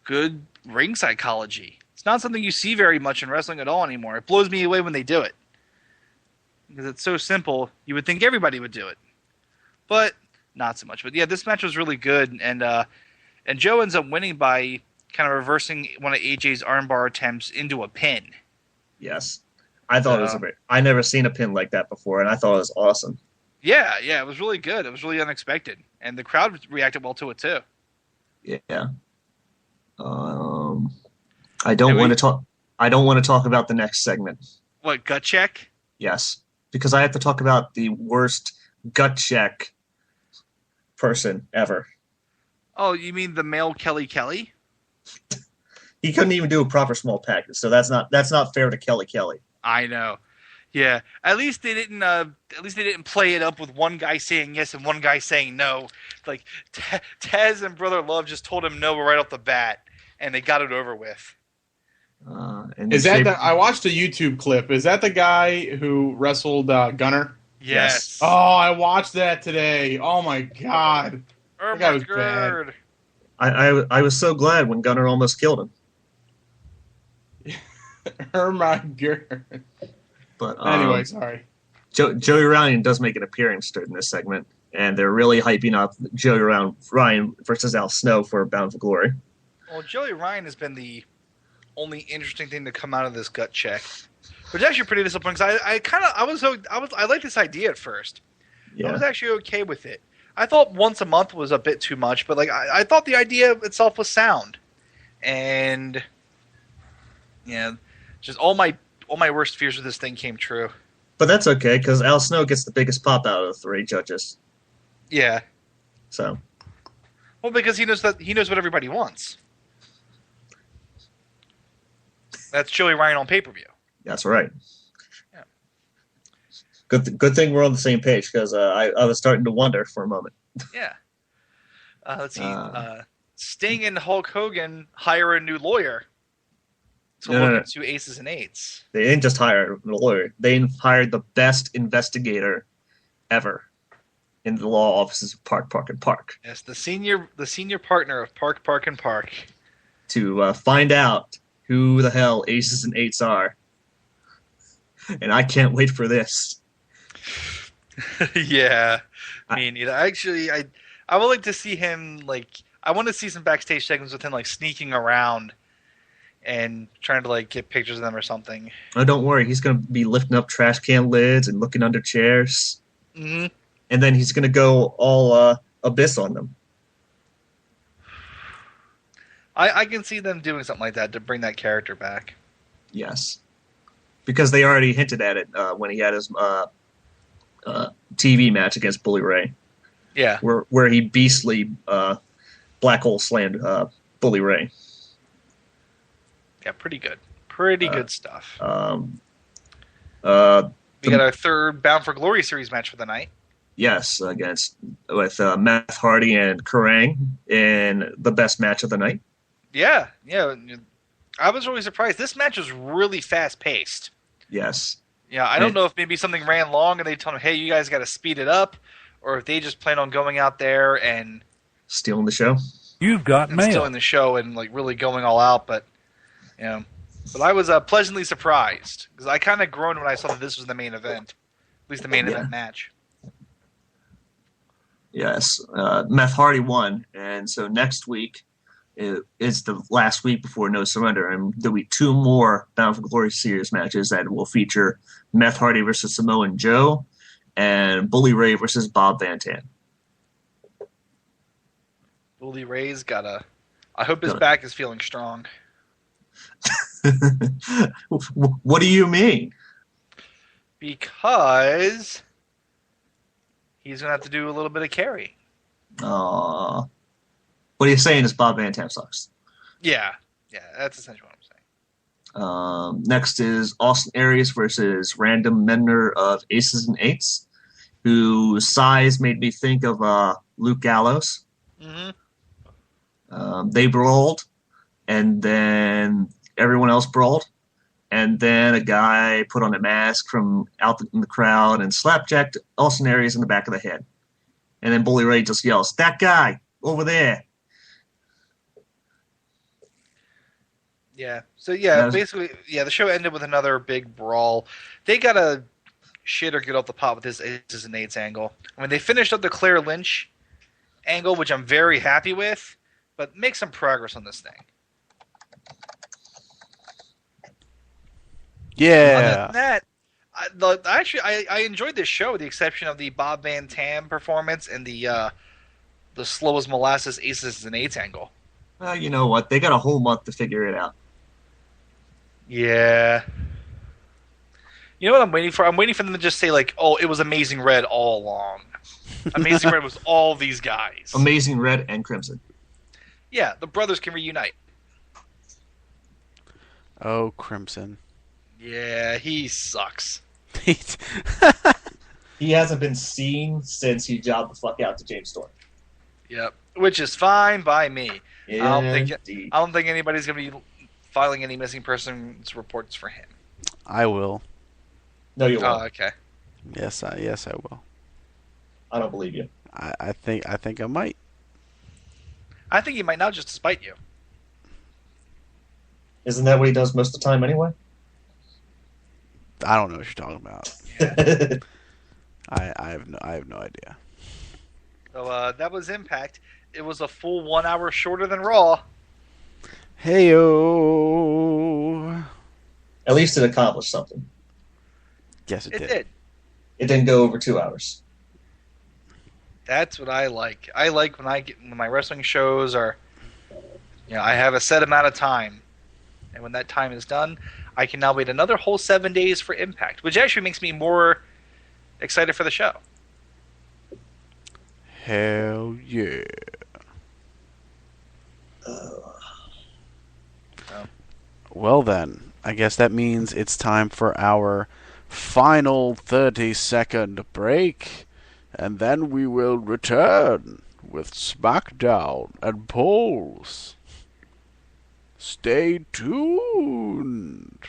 Speaker 3: good ring psychology. It's not something you see very much in wrestling at all anymore. It blows me away when they do it. Because it's so simple, you would think everybody would do it. But not so much. But yeah, this match was really good, and Joe ends up winning by kind of reversing one of AJ's armbar attempts into a pin.
Speaker 4: Yes. I thought it was I never seen a pin like that before, and I thought it was awesome.
Speaker 3: Yeah, it was really good. It was really unexpected, and the crowd reacted well to it too.
Speaker 4: Yeah. I don't want to talk about the next segment.
Speaker 3: What, gut check?
Speaker 4: Yes, because I have to talk about the worst gut check person ever.
Speaker 3: Oh, you mean the male Kelly?
Speaker 4: He couldn't even do a proper small package, so that's not fair to Kelly.
Speaker 3: I know. Yeah, at least they didn't play it up with one guy saying yes and one guy saying no. Like Taz and Brother Love just told him no right off the bat, and they got it over with.
Speaker 2: I watched a YouTube clip. Is that the guy who wrestled Gunner?
Speaker 3: Yes.
Speaker 2: Oh, I watched that today. Oh my god.
Speaker 3: That guy was bad.
Speaker 4: I was so glad when Gunner almost killed him.
Speaker 2: Oh my god.
Speaker 4: But
Speaker 2: anyway, sorry.
Speaker 4: Joey Ryan does make an appearance during this segment, and they're really hyping up Joey Ryan versus Al Snow for Bound for Glory.
Speaker 3: Well, Joey Ryan has been the only interesting thing to come out of this gut check, which is actually pretty disappointing. Because I liked this idea at first. Yeah. I was actually okay with it. I thought once a month was a bit too much, but I thought the idea itself was sound, and just all my worst fears with this thing came true.
Speaker 4: But that's okay, because Al Snow gets the biggest pop out of the 3 judges.
Speaker 3: Yeah.
Speaker 4: So.
Speaker 3: Well, because he knows what everybody wants. That's Joey Ryan on pay-per-view.
Speaker 4: That's right.
Speaker 3: Yeah.
Speaker 4: Good thing we're on the same page, because I was starting to wonder for a moment.
Speaker 3: Yeah. Let's see. Sting and Hulk Hogan hire a new lawyer to look into aces and eights.
Speaker 4: They didn't just hire a lawyer. They hired the best investigator ever in the law offices of Park, Park, and Park.
Speaker 3: Yes, the senior partner of Park, Park, and Park.
Speaker 4: To find out who the hell aces and eights are. And I can't wait for this.
Speaker 3: Yeah. Me neither. Actually, I would like to see him, like, I want to see some backstage segments with him, like, sneaking around and trying to, like, get pictures of them or something.
Speaker 4: Oh, don't worry. He's going to be lifting up trash can lids and looking under chairs.
Speaker 3: Mm-hmm.
Speaker 4: And then he's going to go all abyss on them.
Speaker 3: I can see them doing something like that to bring that character back.
Speaker 4: Yes. Because they already hinted at it when he had his TV match against Bully Ray.
Speaker 3: Yeah.
Speaker 4: Where he beastly black hole slammed Bully Ray.
Speaker 3: Yeah, pretty good. Pretty good stuff. We got our third Bound for Glory series match for the night.
Speaker 4: Yes, with Matt Hardy and Kerrang in the best match of the night.
Speaker 3: Yeah. I was really surprised. This match was really fast paced.
Speaker 4: Yes.
Speaker 3: Yeah, I don't know if maybe something ran long and they told them, hey, you guys got to speed it up, or if they just plan on going out there and
Speaker 4: stealing the show.
Speaker 5: You've got mail.
Speaker 3: Stealing the show and like really going all out, but but I was pleasantly surprised because I kind of groaned when I saw that this was the main event, at least the main event match.
Speaker 4: Yes, Matt Hardy won, and so next week is the last week before No Surrender, and there'll be two more Bound for Glory series matches that will feature Matt Hardy versus Samoan Joe and Bully Ray versus Bob Van Tan.
Speaker 3: Bully Ray's I hope his back is feeling strong.
Speaker 4: What do you mean?
Speaker 3: Because he's going to have to do a little bit of carry.
Speaker 4: Aww. What are you saying is Bob Van Tam sucks?
Speaker 3: Yeah, that's essentially what I'm saying.
Speaker 4: Next is Austin Aries versus Random Mender of Aces and Eights, whose size made me think of Luke Gallows.
Speaker 3: Mm-hmm.
Speaker 4: They brawled, and then everyone else brawled, and then a guy put on a mask from out in the crowd and slapjacked Austin Aries in the back of the head. And then Bully Ray just yells, "That guy over there!"
Speaker 3: Yeah. So basically, the show ended with another big brawl. They got a shit or get off the pot with this aces and eights angle. I mean, they finished up the Claire Lynch angle, which I'm very happy with, but make some progress on this thing.
Speaker 1: Yeah.
Speaker 3: Other than that, I enjoyed this show, with the exception of the Bob Van Tam performance and the slow as molasses aces and eights angle.
Speaker 4: You know what? They got a whole month to figure it out.
Speaker 3: Yeah. You know what I'm waiting for? I'm waiting for them to just say, like, oh, it was Amazing Red all along. Amazing Red was all these guys.
Speaker 4: Amazing Red and Crimson.
Speaker 3: Yeah, the brothers can reunite.
Speaker 1: Oh, Crimson.
Speaker 3: Yeah, he sucks.
Speaker 4: He hasn't been seen since he jobbed the fuck out to James Storm.
Speaker 3: Yep, which is fine by me.
Speaker 4: Indeed.
Speaker 3: I don't think anybody's going to be filing any missing persons reports for him.
Speaker 1: I will.
Speaker 4: No, you won't.
Speaker 3: Oh, okay.
Speaker 1: Yes, I will.
Speaker 4: I don't believe you.
Speaker 1: I think I might.
Speaker 3: I think he might now just to spite you.
Speaker 4: Isn't that what he does most of the time anyway?
Speaker 1: I don't know what you're talking about. I have no idea.
Speaker 3: So that was Impact. It was a full 1 hour shorter than Raw.
Speaker 1: Heyo.
Speaker 4: At least it accomplished something.
Speaker 1: Yes, it did.
Speaker 3: Did.
Speaker 4: It didn't go over 2 hours.
Speaker 3: That's what I like. I like when my wrestling shows are, I have a set amount of time, and when that time is done, I can now wait another whole 7 days for Impact, which actually makes me more excited for the show.
Speaker 1: Hell yeah. Well then, I guess that means it's time for our final 30-second break, and then we will return with SmackDown and polls. Stay tuned.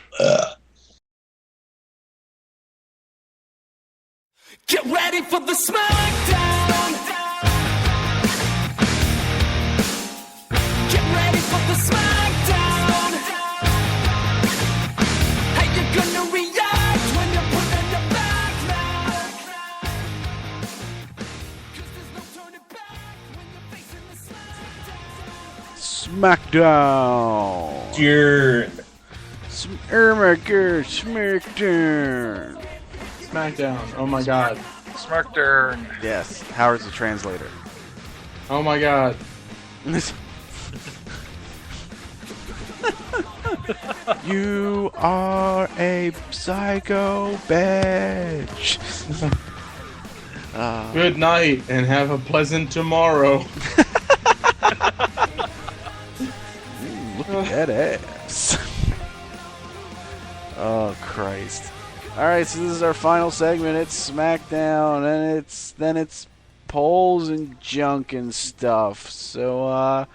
Speaker 5: Get ready for the SmackDown. Get ready for the SmackDown. How you gonna react when you put in your back now? 'Cause there's no turning back when you're facing the SmackDown.
Speaker 1: SmackDown.
Speaker 4: You're
Speaker 1: SmackDown.
Speaker 2: SmackDown. Oh my god.
Speaker 3: Smarkdern.
Speaker 1: Yes, Howard's the translator.
Speaker 2: Oh my god.
Speaker 1: You are a psycho bitch.
Speaker 2: Good night and have a pleasant tomorrow.
Speaker 1: Look at that ass. Oh Christ! All right, so this is our final segment. It's SmackDown, and it's polls and junk and stuff. So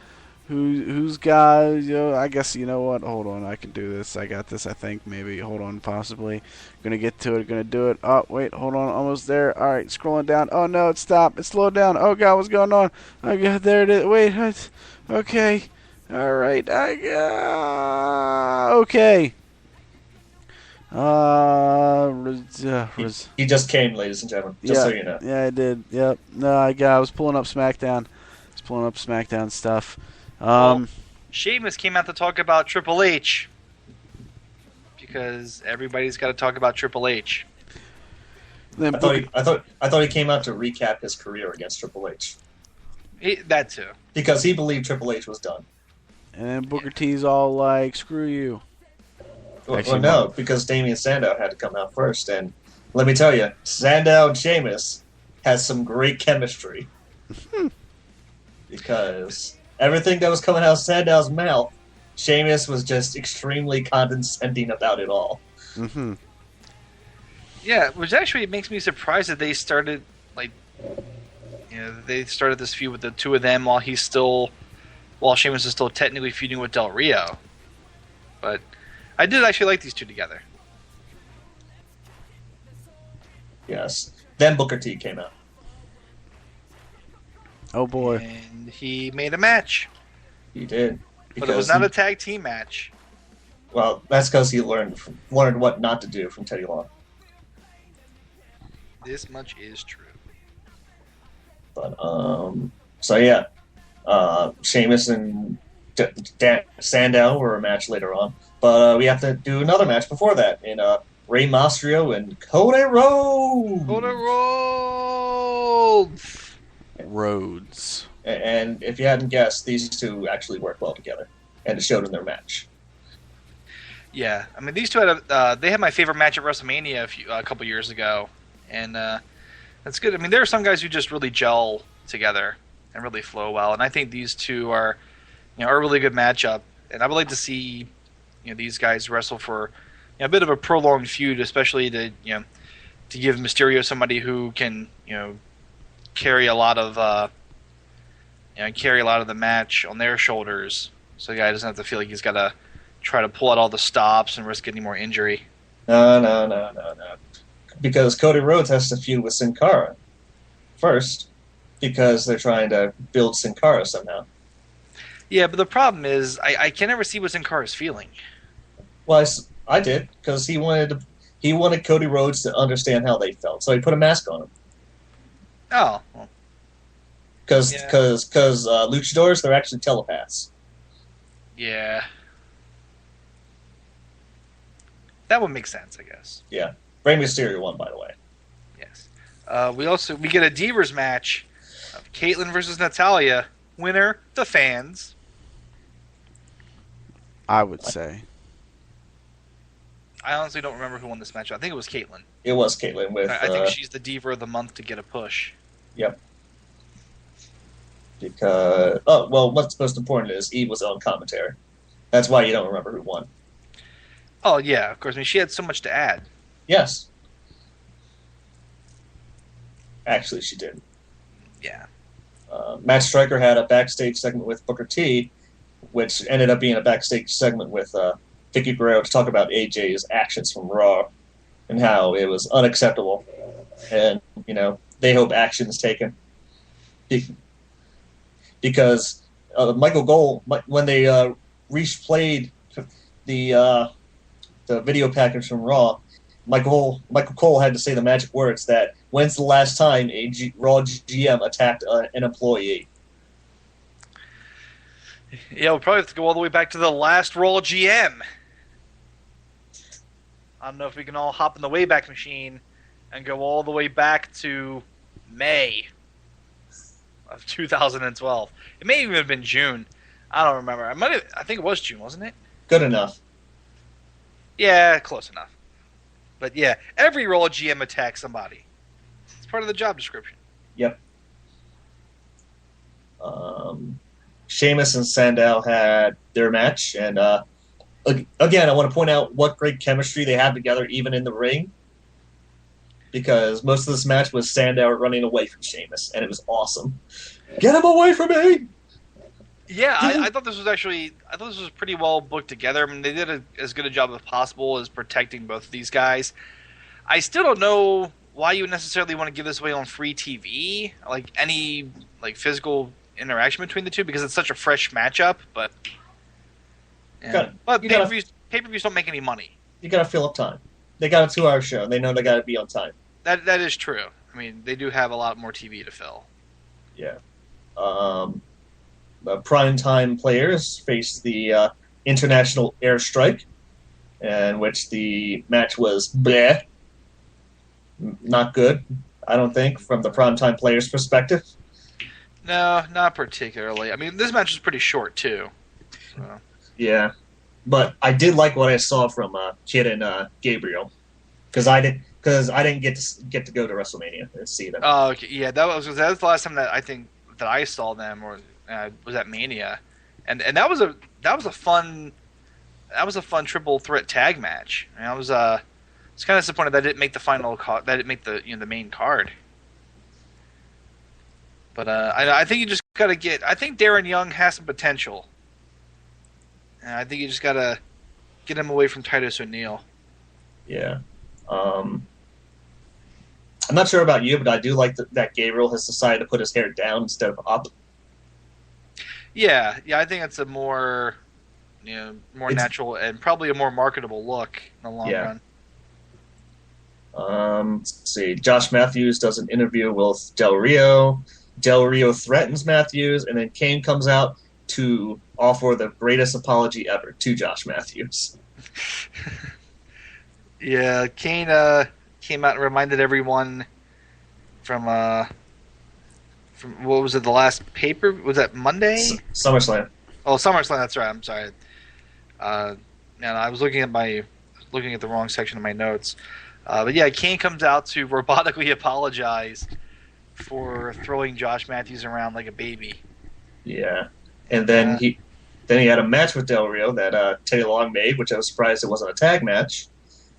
Speaker 1: who's got? I guess you know what. Hold on, I can do this. I got this. I think maybe. Hold on, possibly. Gonna get to it. Gonna do it. Oh wait, hold on. Almost there. All right, scrolling down. Oh no, it stopped. It slowed down. Oh god, what's going on? Oh god, there it is. Wait. Okay. All right. Okay.
Speaker 4: he just came, ladies and gentlemen. Just so you know.
Speaker 1: Yeah, I did. Yep. No, I was pulling up SmackDown. Stuff.
Speaker 3: Sheamus came out to talk about Triple H because everybody's got to talk about Triple H.
Speaker 1: Then
Speaker 4: I thought he came out to recap his career against Triple H
Speaker 3: That too.
Speaker 4: because he believed Triple H was done.
Speaker 1: And then Booker T's all like, "Screw you."
Speaker 4: Well, no, because Damian Sandow had to come out first, and let me tell you, Sandow and Sheamus has some great chemistry. Because everything that was coming out of Sandow's mouth, Sheamus was just extremely condescending about it all.
Speaker 1: Mm-hmm.
Speaker 3: Yeah, which actually makes me surprised that they started they started this feud with the two of them while Sheamus is still technically feuding with Del Rio. But I did actually like these two together.
Speaker 4: Yes. Then Booker T came out.
Speaker 1: Oh boy.
Speaker 3: And he made a match.
Speaker 4: He did.
Speaker 3: But it was not a tag team match.
Speaker 4: Well, that's because he learned what not to do from Teddy Long.
Speaker 3: This much is true.
Speaker 4: But so yeah, Sheamus and Sandow were a match later on, but we have to do another match before that in Rey Mysterio and Cody
Speaker 1: Rhodes.
Speaker 4: And if you hadn't guessed, these two actually work well together, and it showed in their match.
Speaker 3: Yeah, I mean these two had they had my favorite match at WrestleMania a couple years ago, and that's good. I mean there are some guys who just really gel together and really flow well, and I think these two are a really good matchup, and I would like to see these guys wrestle for a bit of a prolonged feud, especially to give Mysterio somebody who can carry a lot of the match on their shoulders, so the guy doesn't have to feel like he's got to try to pull out all the stops and risk any more injury.
Speaker 4: No. Because Cody Rhodes has to feud with Sin Cara first, because they're trying to build Sin Cara somehow.
Speaker 3: Yeah, but the problem is I can never see what Sin Cara's feeling.
Speaker 4: Well, I did, because he wanted Cody Rhodes to understand how they felt, so he put a mask on him.
Speaker 3: Oh, well,
Speaker 4: Because luchadors, they're actually telepaths.
Speaker 3: yeah. That would make sense, I guess.
Speaker 4: Yeah. Rey Mysterio won, by the way.
Speaker 3: Yes. We get a Divas match of Caitlyn versus Natalya. Winner, the fans.
Speaker 1: I would say.
Speaker 3: I honestly don't remember who won this match. I think it was Caitlyn.
Speaker 4: It was Caitlyn with...
Speaker 3: I think she's the Diva of the month to get a push.
Speaker 4: Yep. Because... Oh, well, what's most important is Eve was on commentary. That's why you don't remember who won.
Speaker 3: Oh yeah, of course. I mean, she had so much to add.
Speaker 4: Yes. Actually, she did.
Speaker 3: Yeah.
Speaker 4: Matt Stryker had a backstage segment with Booker T, which ended up being a backstage segment with Vicky Guerrero to talk about AJ's actions from Raw and how it was unacceptable. And, they hope action is taken. Because Michael Cole, when they replayed the video package from Raw, Michael Cole had to say the magic words that, when's the last time a Raw GM attacked an employee?
Speaker 3: Yeah, we'll probably have to go all the way back to the last Raw GM. I don't know if we can all hop in the Wayback Machine and go all the way back to May of 2012. It may even have been June. I don't remember. I think it was June, wasn't it?
Speaker 4: Good enough.
Speaker 3: Yeah, close enough. But yeah, every Raw GM attacks somebody. It's part of the job description.
Speaker 4: Yep. Sheamus and Sandow had their match, and again, I want to point out what great chemistry they have together, even in the ring. Because most of this match was Sandow running away from Sheamus, and it was awesome. Get him away from me!
Speaker 3: Yeah, I thought this was pretty well booked together. I mean, they did as good a job as possible as protecting both of these guys. I still don't know why you would necessarily want to give this away on free TV, like any physical interaction between the two, because it's such a fresh matchup. But pay-per-views don't make any money.
Speaker 4: You gotta fill up time. They got a 2-hour show. They know they gotta be on time.
Speaker 3: That is true. I mean, they do have a lot more TV to fill.
Speaker 4: Yeah. Primetime players faced the International Airstrike, in which the match was bleh. Not good, I don't think, from the primetime players' perspective.
Speaker 3: No, not particularly. I mean, this match was pretty short, too. So.
Speaker 4: Yeah. But I did like what I saw from Kid and Gabriel, because I didn't get to go to WrestleMania and see them.
Speaker 3: Oh, okay. Yeah, that was the last time that I think that I saw them, or was at Mania, and that was a fun triple threat tag match. I mean, I was kind of disappointed that it didn't make the final that it didn't make the main card. But I think you just gotta I think Darren Young has some potential. And I think you just gotta get him away from Titus O'Neil.
Speaker 4: Yeah. I'm not sure about you, but I do like that Gabriel has decided to put his hair down instead of up.
Speaker 3: Yeah, I think it's a more natural and probably a more marketable look in the long run.
Speaker 4: Let's see. Josh Matthews does an interview with Del Rio. Del Rio threatens Matthews, and then Kane comes out to offer the greatest apology ever to Josh Matthews.
Speaker 3: Yeah, Kane came out and reminded everyone from what was it, the last paper? Was that Monday?
Speaker 4: SummerSlam.
Speaker 3: Oh, SummerSlam. That's right. I'm sorry. And I was looking at the wrong section of my notes. But yeah, Kane comes out to robotically apologize for throwing Josh Matthews around like a baby.
Speaker 4: Yeah, and then he had a match with Del Rio that Teddy Long made, which I was surprised it wasn't a tag match.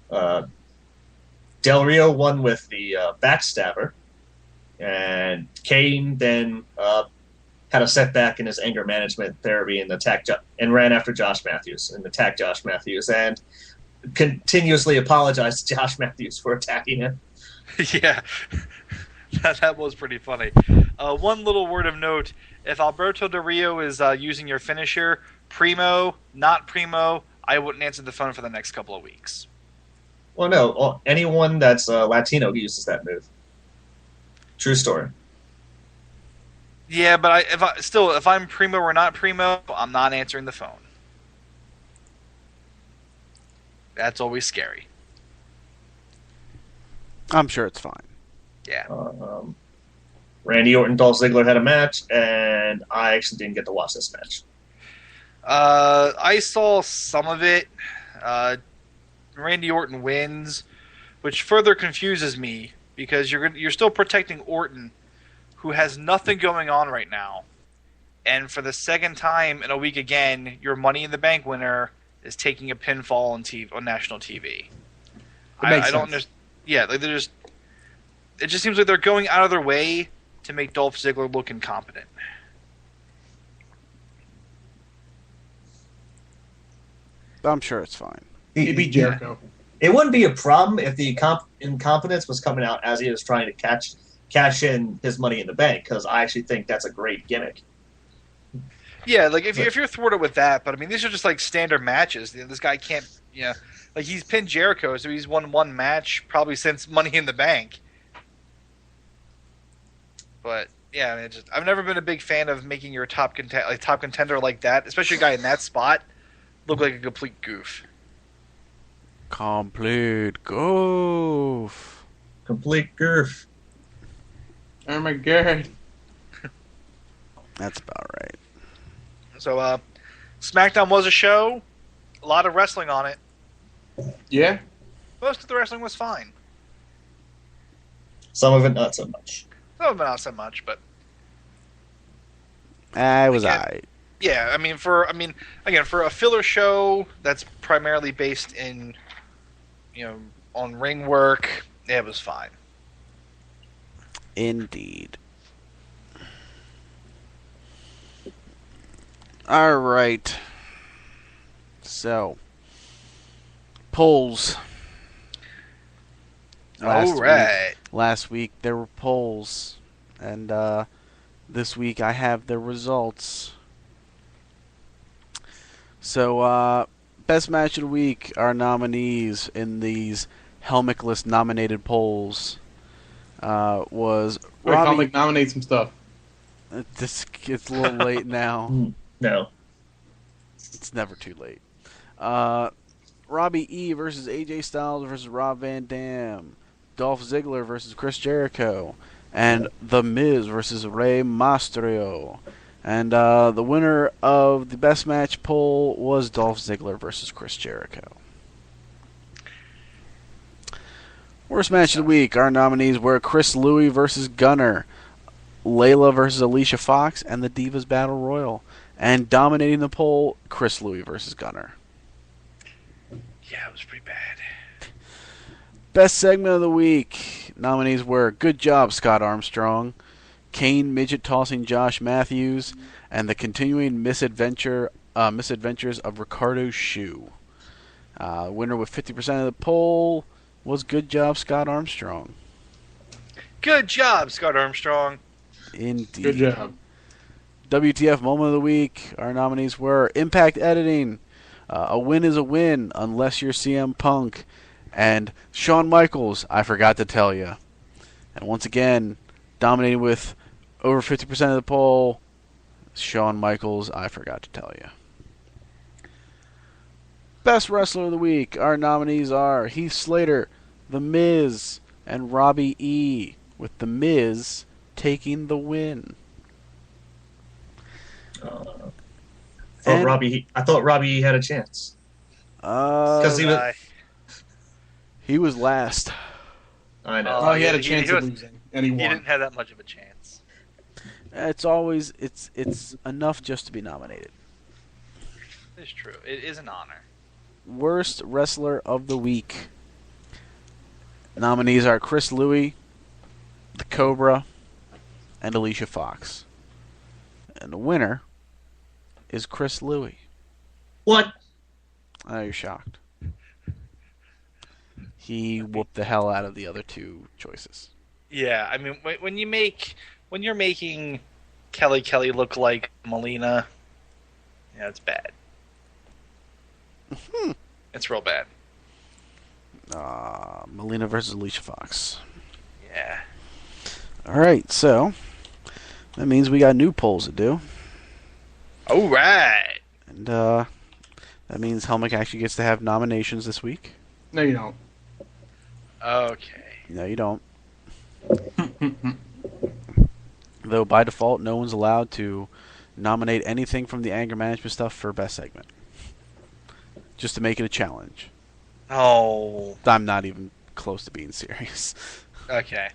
Speaker 4: Del Rio won with the backstabber, and Kane then had a setback in his anger management therapy and ran after Josh Matthews and attacked Josh Matthews and continuously apologized to Josh Matthews for attacking him.
Speaker 3: Yeah, that was pretty funny. One little word of note: if Alberto Del Rio is using your finisher, primo, not primo, I wouldn't answer the phone for the next couple of weeks.
Speaker 4: Well, no, anyone that's Latino uses that move. True story.
Speaker 3: Yeah, but if I'm primo or not primo, I'm not answering the phone. That's always scary.
Speaker 1: I'm sure it's fine.
Speaker 3: Yeah.
Speaker 4: Randy Orton, Dolph Ziggler had a match, and I actually didn't get to watch this match.
Speaker 3: I saw some of it. Randy Orton wins, which further confuses me because you're still protecting Orton, who has nothing going on right now, and for the second time in a week again, your Money in the Bank winner is taking a pinfall on national TV.
Speaker 2: makes
Speaker 3: I don't
Speaker 2: sense.
Speaker 3: understand. Yeah, like they're just. It just seems like they're going out of their way to make Dolph Ziggler look incompetent.
Speaker 1: I'm sure it's fine.
Speaker 2: He beat Jericho.
Speaker 4: It wouldn't be a problem if the incompetence was coming out as he was trying to cash in his Money in the Bank, because I actually think that's a great gimmick.
Speaker 3: Yeah, like if you're thwarted with that, but I mean these are just like standard matches. This guy can't, like he's pinned Jericho, so he's won one match probably since Money in the Bank. But yeah, I mean, I've never been a big fan of making your top contender like that, especially a guy in that spot, look like a complete goof.
Speaker 1: Complete goof.
Speaker 4: Complete girth.
Speaker 2: Oh my god.
Speaker 1: That's about right.
Speaker 3: So SmackDown was a show, a lot of wrestling on it.
Speaker 2: Yeah.
Speaker 3: Most of the wrestling was fine.
Speaker 4: Some of it not so much.
Speaker 3: Some of it not so much, but
Speaker 1: It was
Speaker 3: Again,
Speaker 1: alright.
Speaker 3: yeah, I mean for a filler show that's primarily based in, on ring work, it was fine.
Speaker 1: Indeed. Alright. So, polls. Last week there were polls, and this week I have the results. So, best match of the week, our nominees in these Helmickless nominated polls was
Speaker 2: Wait,
Speaker 1: Robbie.
Speaker 2: nominate some stuff.
Speaker 1: It's a little late now.
Speaker 4: No.
Speaker 1: It's never too late. Robbie E versus AJ Styles versus Rob Van Dam. Dolph Ziggler versus Chris Jericho. And The Miz versus Rey Mysterio. And the winner of the best match poll was Dolph Ziggler versus Chris Jericho. Worst match of the week. Our nominees were Chris Louis versus Gunner. Layla versus Alicia Fox. And the Divas Battle Royal. And dominating the poll, Chris Louis versus Gunner.
Speaker 3: Yeah, it was pretty bad.
Speaker 1: Best segment of the week. Nominees were Good Job, Scott Armstrong, Kane Midget Tossing Josh Matthews, and the continuing misadventures of Ricardo Shoe. Winner with 50% of the poll was Good Job, Scott Armstrong.
Speaker 3: Good job, Scott Armstrong.
Speaker 1: Indeed.
Speaker 2: Good job.
Speaker 1: WTF Moment of the Week. Our nominees were Impact Editing, A Win is a Win Unless You're CM Punk, and Shawn Michaels, I Forgot to Tell Ya. And once again, dominating with over 50% of the poll, Shawn Michaels, I Forgot to Tell Ya. Best Wrestler of the Week. Our nominees are Heath Slater, The Miz, and Robbie E, with The Miz taking the win.
Speaker 4: I thought Robbie had a chance. Because
Speaker 1: He was last.
Speaker 4: I know.
Speaker 2: Oh, he had a
Speaker 3: he
Speaker 2: chance of losing, and he
Speaker 3: He
Speaker 2: won.
Speaker 3: didn't have that much of a chance.
Speaker 1: It's enough just to be nominated.
Speaker 3: It's true. It is an honor.
Speaker 1: Worst Wrestler of the Week. Nominees are Chris Louis, The Cobra, and Alicia Fox. And the winner is Chris Louis.
Speaker 4: What?
Speaker 1: I know you're shocked. He whooped the hell out of the other two choices.
Speaker 3: Yeah, I mean, when you're making Kelly look like Melina, yeah, it's bad. It's real bad.
Speaker 1: Melina versus Alicia Fox.
Speaker 3: Yeah.
Speaker 1: Alright, so that means we got new polls to do.
Speaker 3: All right.
Speaker 1: And that means Helmick actually gets to have nominations this week.
Speaker 2: No, you don't.
Speaker 3: Okay.
Speaker 1: No, you don't. Though by default, no one's allowed to nominate anything from the anger management stuff for best segment. Just to make it a challenge.
Speaker 3: Oh.
Speaker 1: I'm not even close to being serious.
Speaker 3: Okay.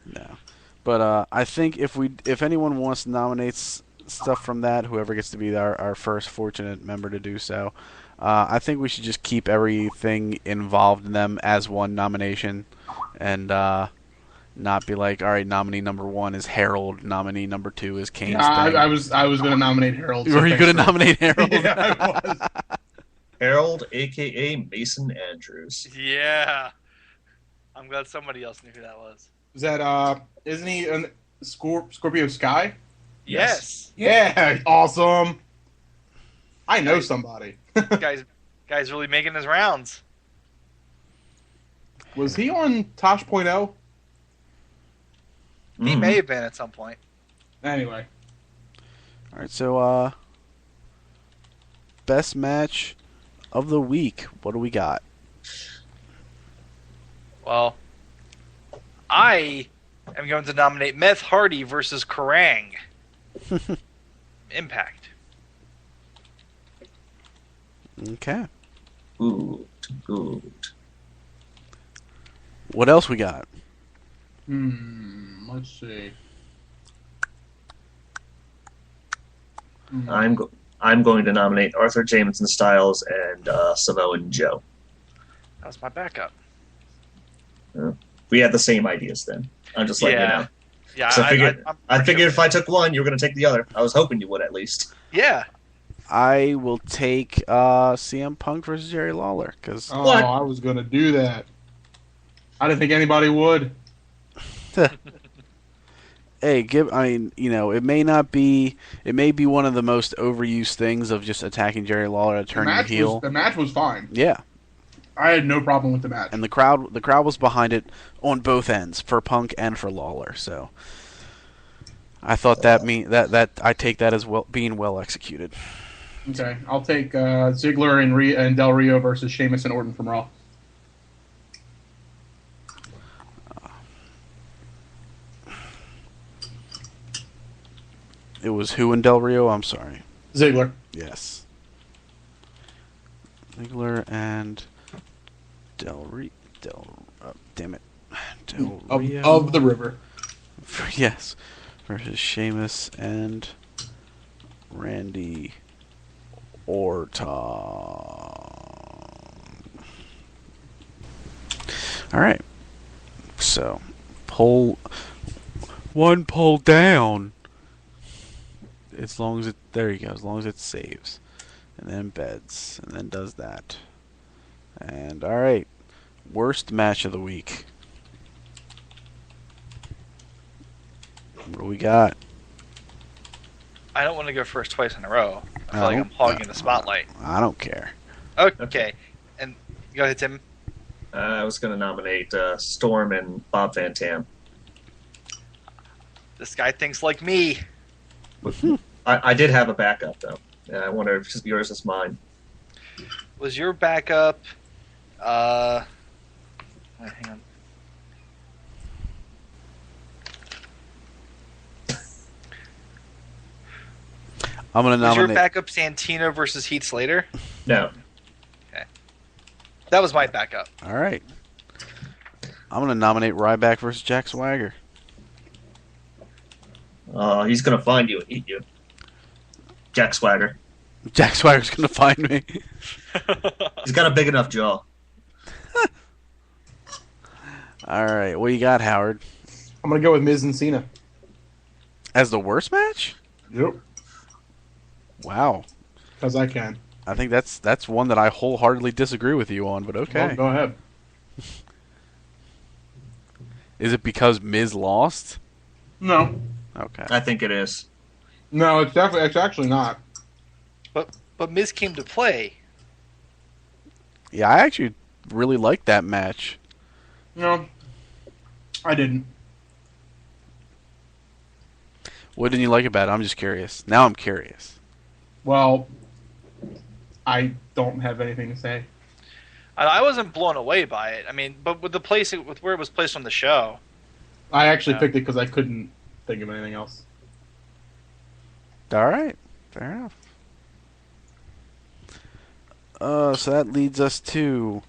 Speaker 1: No. But I think if anyone wants to nominate stuff from that. Whoever gets to be our first fortunate member to do so. I think we should just keep everything involved in them as one nomination, and not be like, all right, nominee number 1 is Harold, nominee number 2 is Kane.
Speaker 2: I was going to nominate Harold.
Speaker 1: Were you going to nominate Harold?
Speaker 2: Yeah, I was.
Speaker 4: Harold, a.k.a. Mason Andrews.
Speaker 3: Yeah. I'm glad somebody else knew who that was.
Speaker 2: Is that isn't he an Scorpio Sky?
Speaker 3: Yes.
Speaker 2: Yeah, awesome. I know somebody.
Speaker 3: Guy's really making his rounds.
Speaker 2: Was he on Tosh.0?
Speaker 3: He may have been at some point.
Speaker 2: Anyway.
Speaker 1: All right, so best match of the week. What do we got?
Speaker 3: Well, I am going to nominate Meth Hardy versus Kerrang. Impact.
Speaker 1: Okay.
Speaker 4: Good.
Speaker 1: What else we got?
Speaker 2: Let's see.
Speaker 4: I'm going to nominate Arthur Jamison Styles and Samoan Joe.
Speaker 3: That was my backup.
Speaker 4: We had the same ideas then. I'm just letting you know.
Speaker 3: Yeah,
Speaker 4: So I figured if I
Speaker 3: took.
Speaker 4: took one, you were going to take the other. I was hoping you would at least.
Speaker 3: Yeah.
Speaker 1: I will take CM Punk versus Jerry Lawler because
Speaker 2: Oh,
Speaker 4: What?
Speaker 2: I was going to do that. I didn't think anybody would.
Speaker 1: hey, it may be one of the most overused things of just attacking Jerry Lawler to turn him heel.
Speaker 2: The match was fine.
Speaker 1: Yeah,
Speaker 2: I had no problem with the match.
Speaker 1: and the crowd was behind it on both ends for Punk and for Lawler. So I thought that I take that as well being well executed.
Speaker 2: Okay, I'll take Ziggler and Del Rio versus Sheamus and Orton from Raw.
Speaker 1: It was who in Del Rio? I'm sorry.
Speaker 2: Ziggler.
Speaker 1: Yes. Ziggler and damn it. Del Rio.
Speaker 2: Of the River.
Speaker 1: Yes. Versus Sheamus and Randy Orton. Alright. So, pull down. As long as it saves. And then beds. And then does that. And alright. Worst match of the week. What do we got?
Speaker 3: I don't want to go first twice in a row. I feel like I'm hogging the spotlight.
Speaker 1: I don't care.
Speaker 3: Okay. And go ahead, Tim.
Speaker 4: I was going to nominate Storm and Bob Van Tam.
Speaker 3: This guy thinks like me.
Speaker 4: I did have a backup, though. I wonder if yours is mine.
Speaker 3: Was your backup... hang on.
Speaker 1: I'm going to
Speaker 3: Was your
Speaker 1: nominate...
Speaker 3: backup Santino versus Heath Slater?
Speaker 4: No.
Speaker 3: That was my backup.
Speaker 1: Alright. I'm going to nominate Ryback versus Jack Swagger.
Speaker 4: He's going to find you and eat you. Jack Swagger.
Speaker 1: Jack Swagger's going to find me.
Speaker 4: He's got a big enough jaw.
Speaker 1: Alright, what you got, Howard?
Speaker 2: I'm going to go with Miz and Cena.
Speaker 1: As the worst match?
Speaker 2: Yep.
Speaker 1: Wow.
Speaker 2: Because I can.
Speaker 1: I think that's one that I wholeheartedly disagree with you on, but okay.
Speaker 2: Well, go ahead.
Speaker 1: Is it because Miz lost?
Speaker 2: No.
Speaker 1: Okay.
Speaker 4: I think it is.
Speaker 2: No, it's actually not.
Speaker 3: But Miz came to play.
Speaker 1: Yeah, I actually really liked that match.
Speaker 2: No. I didn't.
Speaker 1: What didn't you like about it? I'm just curious. Now I'm curious.
Speaker 2: Well, I don't have anything to say.
Speaker 3: I wasn't blown away by it. I mean, but with where it was placed on the show.
Speaker 2: I actually picked it because I couldn't think of anything else.
Speaker 1: All right. Fair enough. So that leads us to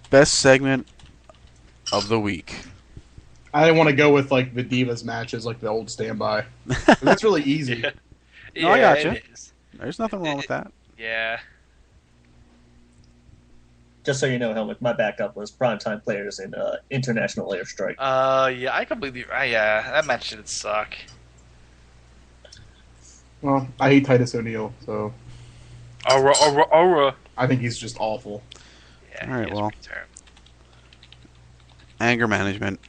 Speaker 1: best segment of the week.
Speaker 2: I didn't want to go with like the Divas matches, like the old standby. That's really easy.
Speaker 3: Yeah.
Speaker 1: No, I got you.
Speaker 3: It is.
Speaker 1: There's nothing wrong with that.
Speaker 3: Yeah.
Speaker 4: Just so you know, Helmut, my backup was primetime players in International Airstrike.
Speaker 3: Yeah, I completely. Yeah, that match did suck.
Speaker 2: Well, I hate Titus O'Neil, so
Speaker 3: Aura.
Speaker 2: I think he's just awful.
Speaker 3: Yeah.
Speaker 1: All right,
Speaker 3: he is
Speaker 1: well.
Speaker 3: pretty terrible.
Speaker 1: Anger management.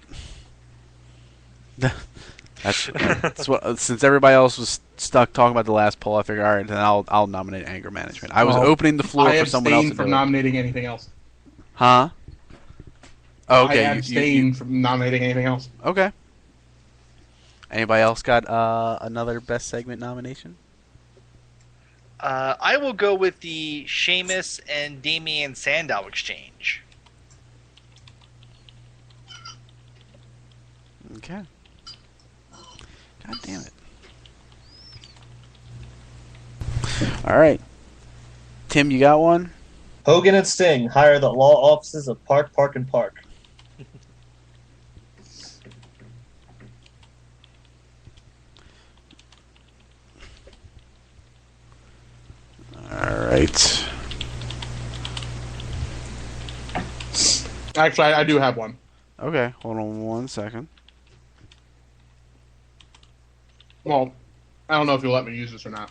Speaker 1: That's what. Since everybody else was stuck talking about the last poll, I figured, all right, then I'll nominate anger management. I was
Speaker 2: Well,
Speaker 1: opening the floor
Speaker 2: I
Speaker 1: for someone else
Speaker 2: abstain
Speaker 1: to
Speaker 2: from
Speaker 1: do it.
Speaker 2: nominating anything else.
Speaker 1: Huh? Oh, okay.
Speaker 2: I abstain from nominating anything else.
Speaker 1: Okay. Anybody else got another best segment nomination?
Speaker 3: I will go with the Sheamus and Damian Sandow exchange.
Speaker 1: Okay. God damn it. All right. Tim, you got one?
Speaker 4: Hogan and Sting hire the law offices of Park, Park, and Park.
Speaker 1: All right.
Speaker 2: Actually, I do have one.
Speaker 1: Okay, hold on one second.
Speaker 2: Well, I don't know if you'll let me use this or not.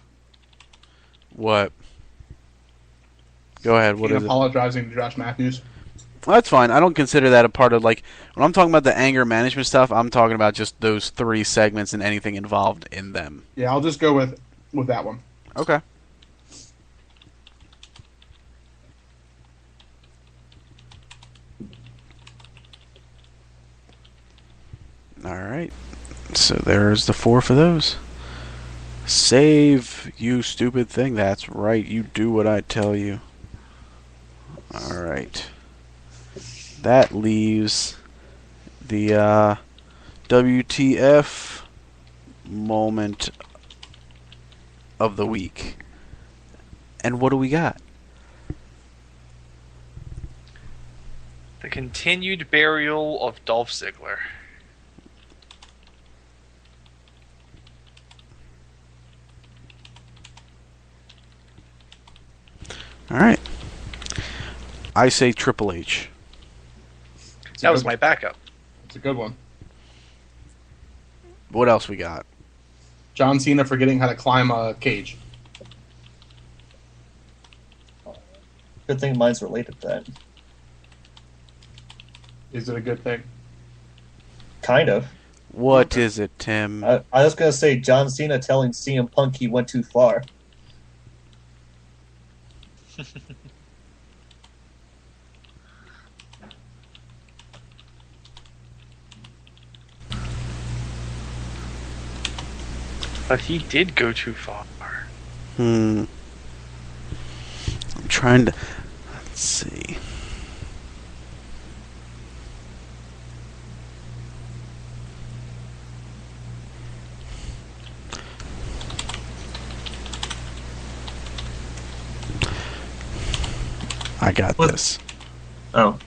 Speaker 1: What? Go ahead. What is it?
Speaker 2: Apologizing to Josh Matthews.
Speaker 1: Well, that's fine. I don't consider that a part of, like, when I'm talking about the anger management stuff, I'm talking about just those 3 segments and anything involved in them.
Speaker 2: Yeah, I'll just go with that one.
Speaker 1: Okay. All right. So there's the 4 for those. Save, you stupid thing. That's right. You do what I tell you. All right. That leaves the WTF moment of the week. And what do we got?
Speaker 3: The continued burial of Dolph Ziggler.
Speaker 1: All right. I say Triple H.
Speaker 3: That was my backup.
Speaker 2: It's a good one.
Speaker 1: What else we got?
Speaker 2: John Cena forgetting how to climb a cage.
Speaker 4: Good thing mine's related to that.
Speaker 2: Is it a good thing?
Speaker 4: Kind of.
Speaker 1: What is it, Tim?
Speaker 4: I was going to say John Cena telling CM Punk he went too far.
Speaker 3: But he did go too far.
Speaker 1: I'm trying to... Let's see. I got
Speaker 4: What?
Speaker 1: this.
Speaker 4: Oh.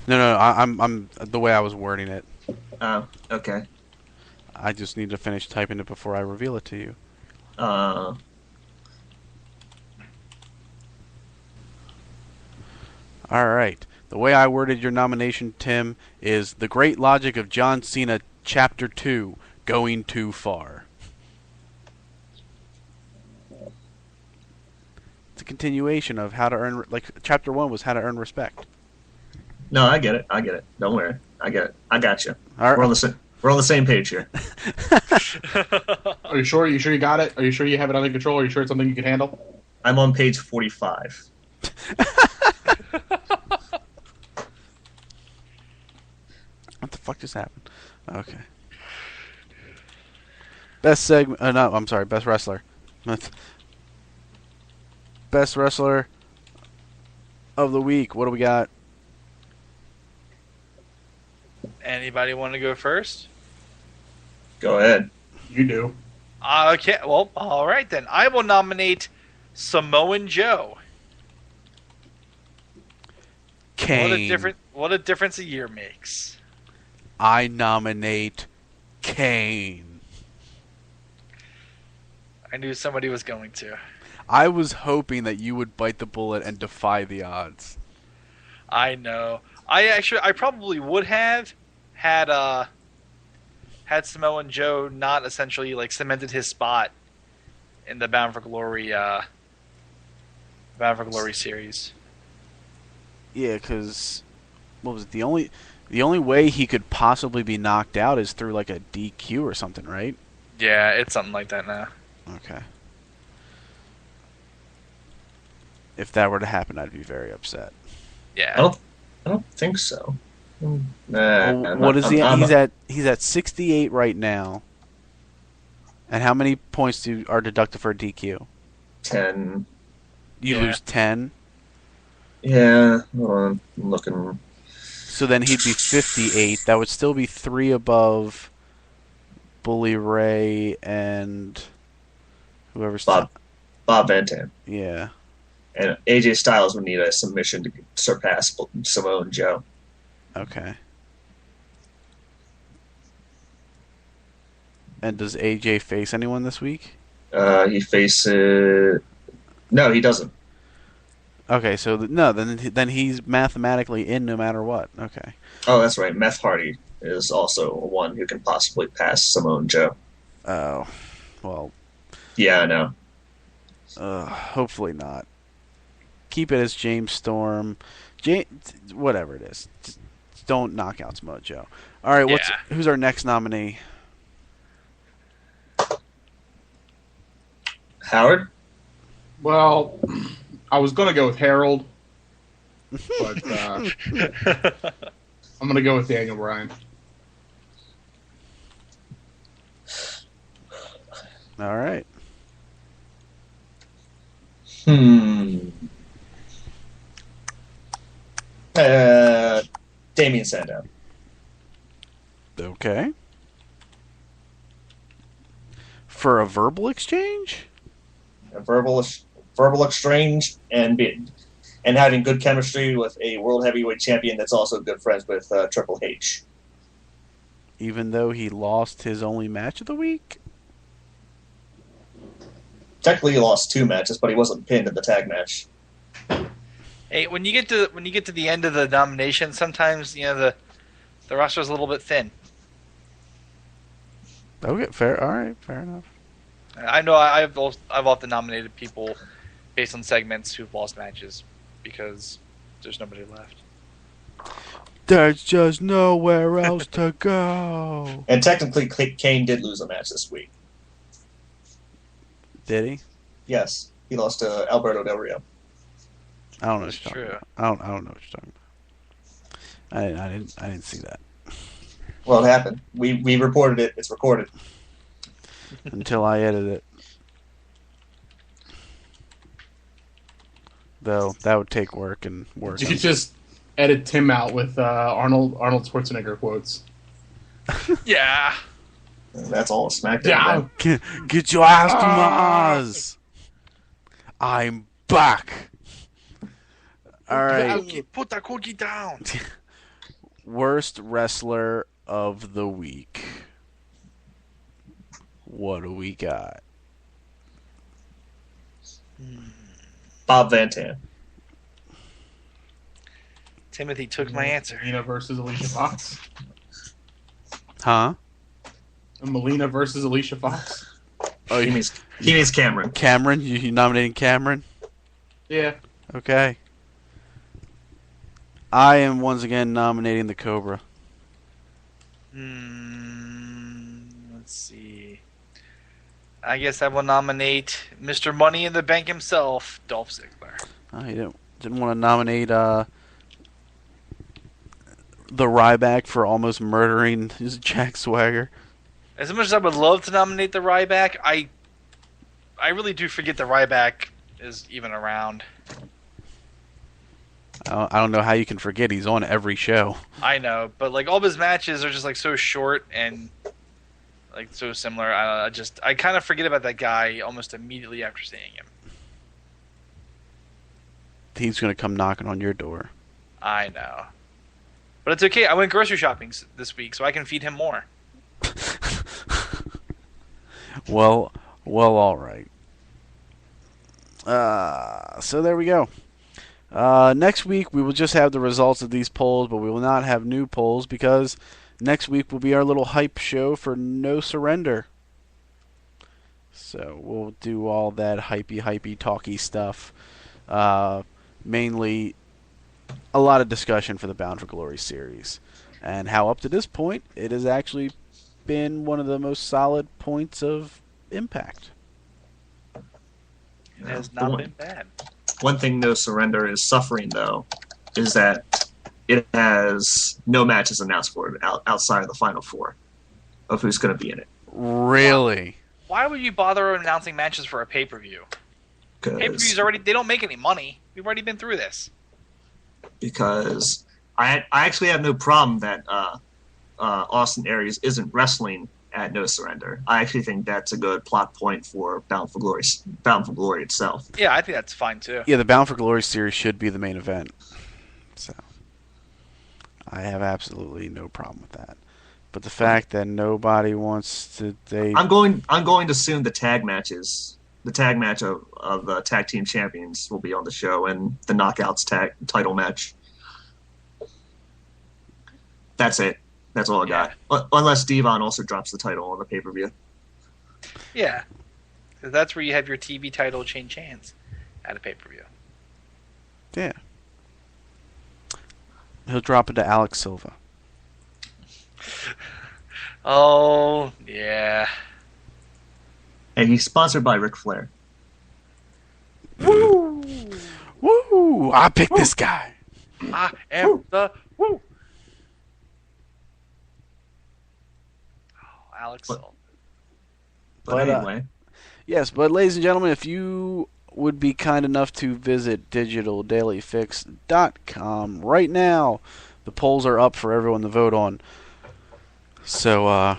Speaker 1: No, I'm the way I was wording it.
Speaker 4: Oh, okay.
Speaker 1: I just need to finish typing it before I reveal it to you. All right. The way I worded your nomination, Tim, is The Great Logic of John Cena, Chapter 2, Going Too Far. It's a continuation of how to earn... Like, Chapter 1 was how to earn respect.
Speaker 4: No, I get it. Don't worry. I get it. I got you.
Speaker 1: All right.
Speaker 4: We're on the same page here.
Speaker 2: Are you sure? You sure you got it? Are you sure you have it under control? Are you sure it's something you can handle?
Speaker 4: I'm on page 45.
Speaker 1: What the fuck just happened? Okay. Best segment... no, I'm sorry. Best wrestler. Best wrestler of the week. What do we got?
Speaker 3: Anybody want to go first?
Speaker 4: Go ahead.
Speaker 2: You do.
Speaker 3: Okay, well, all right then. I will nominate Samoan Joe.
Speaker 1: Kane.
Speaker 3: What a difference a year makes.
Speaker 1: I nominate Kane.
Speaker 3: I knew somebody was going to.
Speaker 1: I was hoping that you would bite the bullet and defy the odds.
Speaker 3: I know. I probably would have had Samoa Joe not essentially like cemented his spot in the Bound for Glory series.
Speaker 1: Yeah, because what was it, the only way he could possibly be knocked out is through like a DQ or something, right?
Speaker 3: Yeah, it's something like that now.
Speaker 1: Okay. If that were to happen, I'd be very upset.
Speaker 3: Yeah.
Speaker 4: I don't think so.
Speaker 1: Well, what is he? He's at 68 right now. And how many points are deducted for a DQ?
Speaker 4: 10.
Speaker 1: You lose 10.
Speaker 4: Yeah, hold on. I'm looking.
Speaker 1: So then he'd be 58. That would still be 3 above Bully Ray and whoever's
Speaker 4: Bob Van Dam.
Speaker 1: Yeah.
Speaker 4: And AJ Styles would need a submission to surpass Samoa Joe.
Speaker 1: Okay. And does AJ face anyone this week?
Speaker 4: He faces. No, he doesn't.
Speaker 1: Okay, so then he's mathematically in no matter what. Okay.
Speaker 4: Oh, that's right. Meth Hardy is also one who can possibly pass Samoa Joe.
Speaker 1: Oh, well.
Speaker 4: Yeah, I know.
Speaker 1: Hopefully not. Keep it as James Storm. Whatever it is. Just don't knock out Samoa Joe. All right, who's our next nominee?
Speaker 4: Howard?
Speaker 2: Well, I was going to go with Harold, but I'm going to go with Daniel Bryan.
Speaker 1: All right.
Speaker 4: Damien Sandow.
Speaker 1: Okay. For a verbal exchange?
Speaker 4: A verbal exchange and having good chemistry with a world heavyweight champion that's also good friends with Triple H.
Speaker 1: Even though he lost his only match of the week?
Speaker 4: Technically, he lost 2 matches, but he wasn't pinned in the tag match.
Speaker 3: Hey, when you get to the end of the nomination, sometimes the roster's a little bit thin.
Speaker 1: Okay, fair. All right, fair enough.
Speaker 3: I know I've often nominated people based on segments who've lost matches because there's nobody left.
Speaker 1: There's just nowhere else to go.
Speaker 4: And technically, Kane did lose a match this week.
Speaker 1: Did he?
Speaker 4: Yes, he lost to Alberto Del Rio.
Speaker 1: I don't know what you're talking about. I don't know what you're talking about. I didn't see that.
Speaker 4: Well, it happened. We reported it. It's recorded.
Speaker 1: Until I edit it. Though that would take work and work.
Speaker 2: You could just edit Tim out with Arnold Schwarzenegger quotes.
Speaker 3: Yeah.
Speaker 4: That's all SmackDown.
Speaker 2: Yeah.
Speaker 1: Get your ass to Mars. I'm back. All right.
Speaker 3: Put that cookie down.
Speaker 1: Worst wrestler of the week. What do we got?
Speaker 4: Bob Van Dam.
Speaker 3: Timothy took my answer.
Speaker 2: Melina versus Alicia Fox.
Speaker 1: Huh?
Speaker 2: Melina versus Alicia Fox.
Speaker 1: Oh,
Speaker 4: He means Cameron.
Speaker 1: Cameron? You nominating Cameron?
Speaker 2: Yeah.
Speaker 1: Okay. I am once again nominating the Cobra.
Speaker 3: Let's see. I guess I will nominate Mr. Money in the Bank himself, Dolph Ziggler.
Speaker 1: Oh, you didn't want to nominate the Ryback for almost murdering Jack Swagger.
Speaker 3: As much as I would love to nominate the Ryback, I really do forget the Ryback is even around.
Speaker 1: I don't know how you can forget. He's on every show.
Speaker 3: I know, but like all of his matches are just like so short and like so similar. I kind of forget about that guy almost immediately after seeing him.
Speaker 1: He's going to come knocking on your door.
Speaker 3: I know. But it's okay. I went grocery shopping this week, so I can feed him more.
Speaker 1: Well, all right. So there we go. Next week we will just have the results of these polls, but we will not have new polls because next week will be our little hype show for No Surrender. So we'll do all that hypey, talky stuff. Mainly a lot of discussion for the Bound for Glory series and how up to this point it has actually been one of the most solid points of Impact.
Speaker 3: It has not been bad.
Speaker 4: One thing No Surrender is suffering, though, is that it has no matches announced for it outside of the Final Four of who's going to be in it.
Speaker 1: Really?
Speaker 3: Why would you bother announcing matches for a pay-per-view? Pay-per-views they don't make any money. We've already been through this.
Speaker 4: Because I actually have no problem that Austin Aries isn't wrestling at No Surrender. I actually think that's a good plot point for Bound for Glory itself.
Speaker 3: Yeah, I think that's fine too.
Speaker 1: Yeah, the Bound for Glory series should be the main event. So I have absolutely no problem with that. But the fact that nobody wants to,
Speaker 4: I'm going to assume the tag matches, the tag match of the tag team champions will be on the show, and the Knockouts tag title match. That's it. That's all I got. Unless Devon also drops the title on the pay-per-view.
Speaker 3: Yeah, because that's where you have your TV title change hands at a pay-per-view.
Speaker 1: Yeah. He'll drop it to Alex Silva.
Speaker 3: Oh, yeah.
Speaker 4: And he's sponsored by Ric Flair.
Speaker 1: Woo! Woo! I picked this guy.
Speaker 3: I am the woo. Oh, Alex Silva.
Speaker 4: But anyway.
Speaker 1: Yes, but ladies and gentlemen, if you would be kind enough to visit digitaldailyfix.com right now, the polls are up for everyone to vote on. So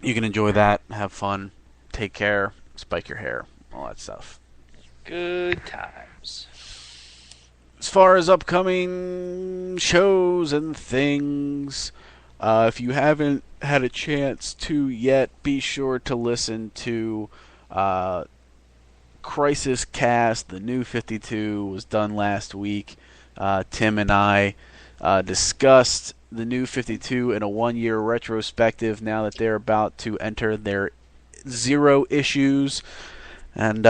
Speaker 1: you can enjoy that, have fun, take care, spike your hair, all that stuff.
Speaker 3: Good times.
Speaker 1: As far as upcoming shows and things, if you haven't had a chance to yet, be sure to listen to Crisis Cast. The new 52 was done last week. Tim and I discussed the new 52 in a one-year retrospective now that they're about to enter their 0 issues, and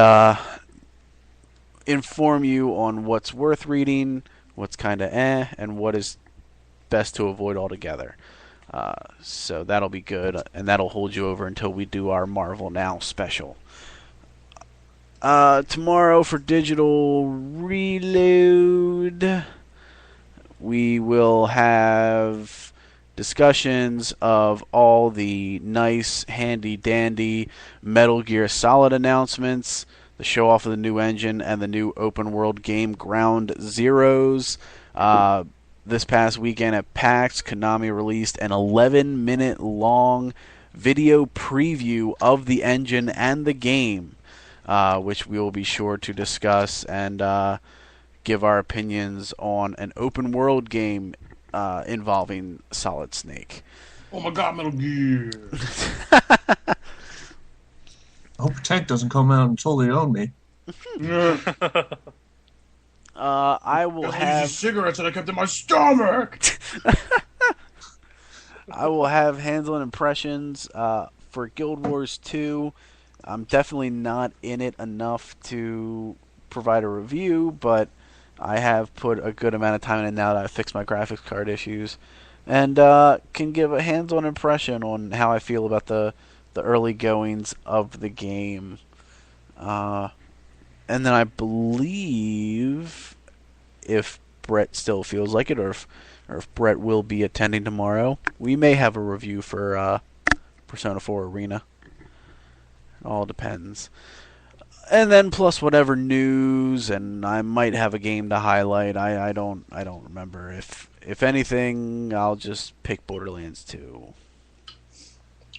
Speaker 1: inform you on what's worth reading, what's kind of and what is best to avoid altogether. So that'll be good, and that'll hold you over until we do our Marvel Now special. Tomorrow for Digital Reload, we will have discussions of all the nice, handy-dandy Metal Gear Solid announcements, the show-off of the new engine, and the new open-world game Ground Zeroes. This past weekend at PAX, Konami released an 11-minute long video preview of the engine and the game, which we will be sure to discuss and give our opinions on an open-world game involving Solid Snake.
Speaker 2: Oh my god, Metal Gear!
Speaker 4: I hope Tank doesn't come out and totally own me.
Speaker 1: I will have
Speaker 2: cigarettes that I kept in my stomach.
Speaker 1: I will have hands-on impressions for Guild Wars 2. I'm definitely not in it enough to provide a review, but I have put a good amount of time in it now that I've fixed my graphics card issues, and can give a hands-on impression on how I feel about the early goings of the game. And then I believe, if Brett still feels like it, or if Brett will be attending tomorrow, we may have a review for Persona 4 Arena. It all depends. And then plus whatever news, and I might have a game to highlight. I don't remember. If anything, I'll just pick Borderlands 2.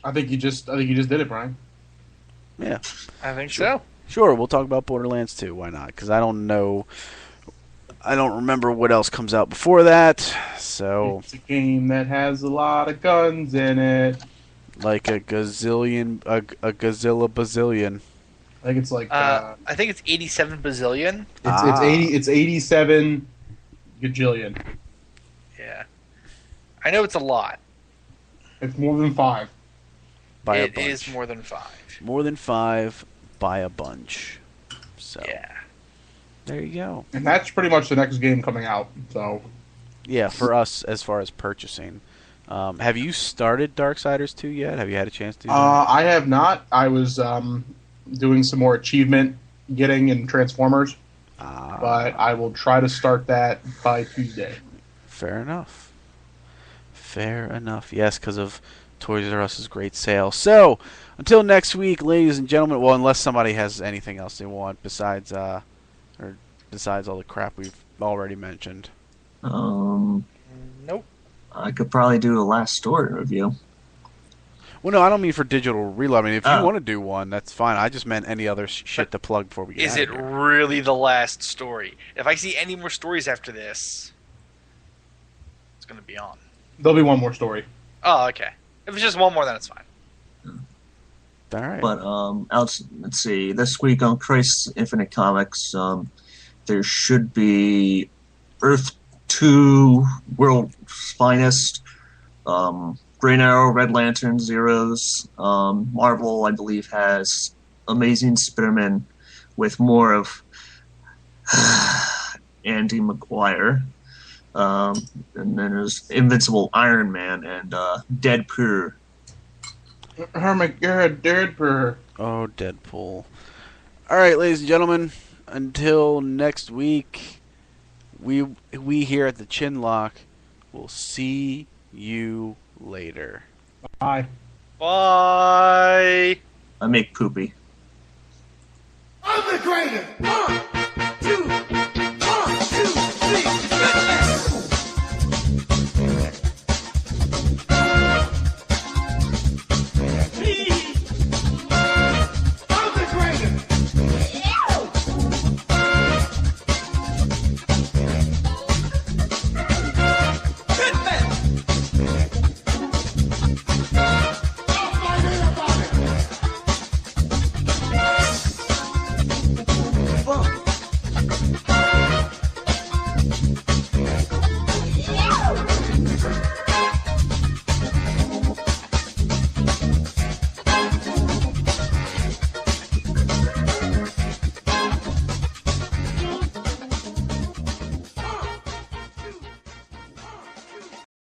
Speaker 2: I think you just did it, Brian.
Speaker 1: Yeah.
Speaker 3: I think so.
Speaker 1: Sure, we'll talk about Borderlands 2. Why not? Because I don't know. I don't remember what else comes out before that. So,
Speaker 2: It's a game that has a lot of guns in it.
Speaker 1: like a gazillion, a gazilla bazillion.
Speaker 2: I think it's like
Speaker 3: I think it's 87 bazillion.
Speaker 2: it's 87 gajillion.
Speaker 3: Yeah. I know it's a lot.
Speaker 2: It's more than 5.
Speaker 1: By a
Speaker 3: It
Speaker 1: bunch.
Speaker 3: is more than 5.
Speaker 1: More than 5 by a bunch. So,
Speaker 3: Yeah.
Speaker 1: there you go.
Speaker 2: And that's pretty much the next game coming out. So
Speaker 1: Yeah, for us, as far as purchasing. Have you started Darksiders 2 yet? Have you had a chance to do that?
Speaker 2: I have not. I was doing some more achievement getting in Transformers, but I will try to start that by Tuesday.
Speaker 1: Fair enough. Fair enough. Yes, because of Toys R Us's great sale. So, until next week, ladies and gentlemen. Well, unless somebody has anything else they want besides all the crap we've already mentioned.
Speaker 3: Nope.
Speaker 4: I could probably do a last story review.
Speaker 1: Well, no, I don't mean for digital reload. I mean, if you
Speaker 4: Oh.
Speaker 1: want to do one, that's fine. I just meant any other shit to plug before we get
Speaker 3: Is
Speaker 1: out
Speaker 3: it
Speaker 1: of here.
Speaker 3: really the last story? If I see any more stories after this, it's going to be on.
Speaker 2: There'll be one more story.
Speaker 3: Oh, okay. If it's just one more, then it's fine.
Speaker 1: All right.
Speaker 4: But let's see. This week on Christ's Infinite Comics, there should be Earth 2, World's Finest, Green Arrow, Red Lantern, Zeros. Marvel, I believe, has Amazing Spider-Man with more of Andy McGuire. And then there's Invincible Iron Man and Deadpool.
Speaker 2: Deadpool.
Speaker 1: Oh, Deadpool. All right, ladies and gentlemen. Until next week, we here at the Chinlock will see you later.
Speaker 2: Bye.
Speaker 3: Bye.
Speaker 4: I make poopy.
Speaker 5: I'm the greatest. 1, 2,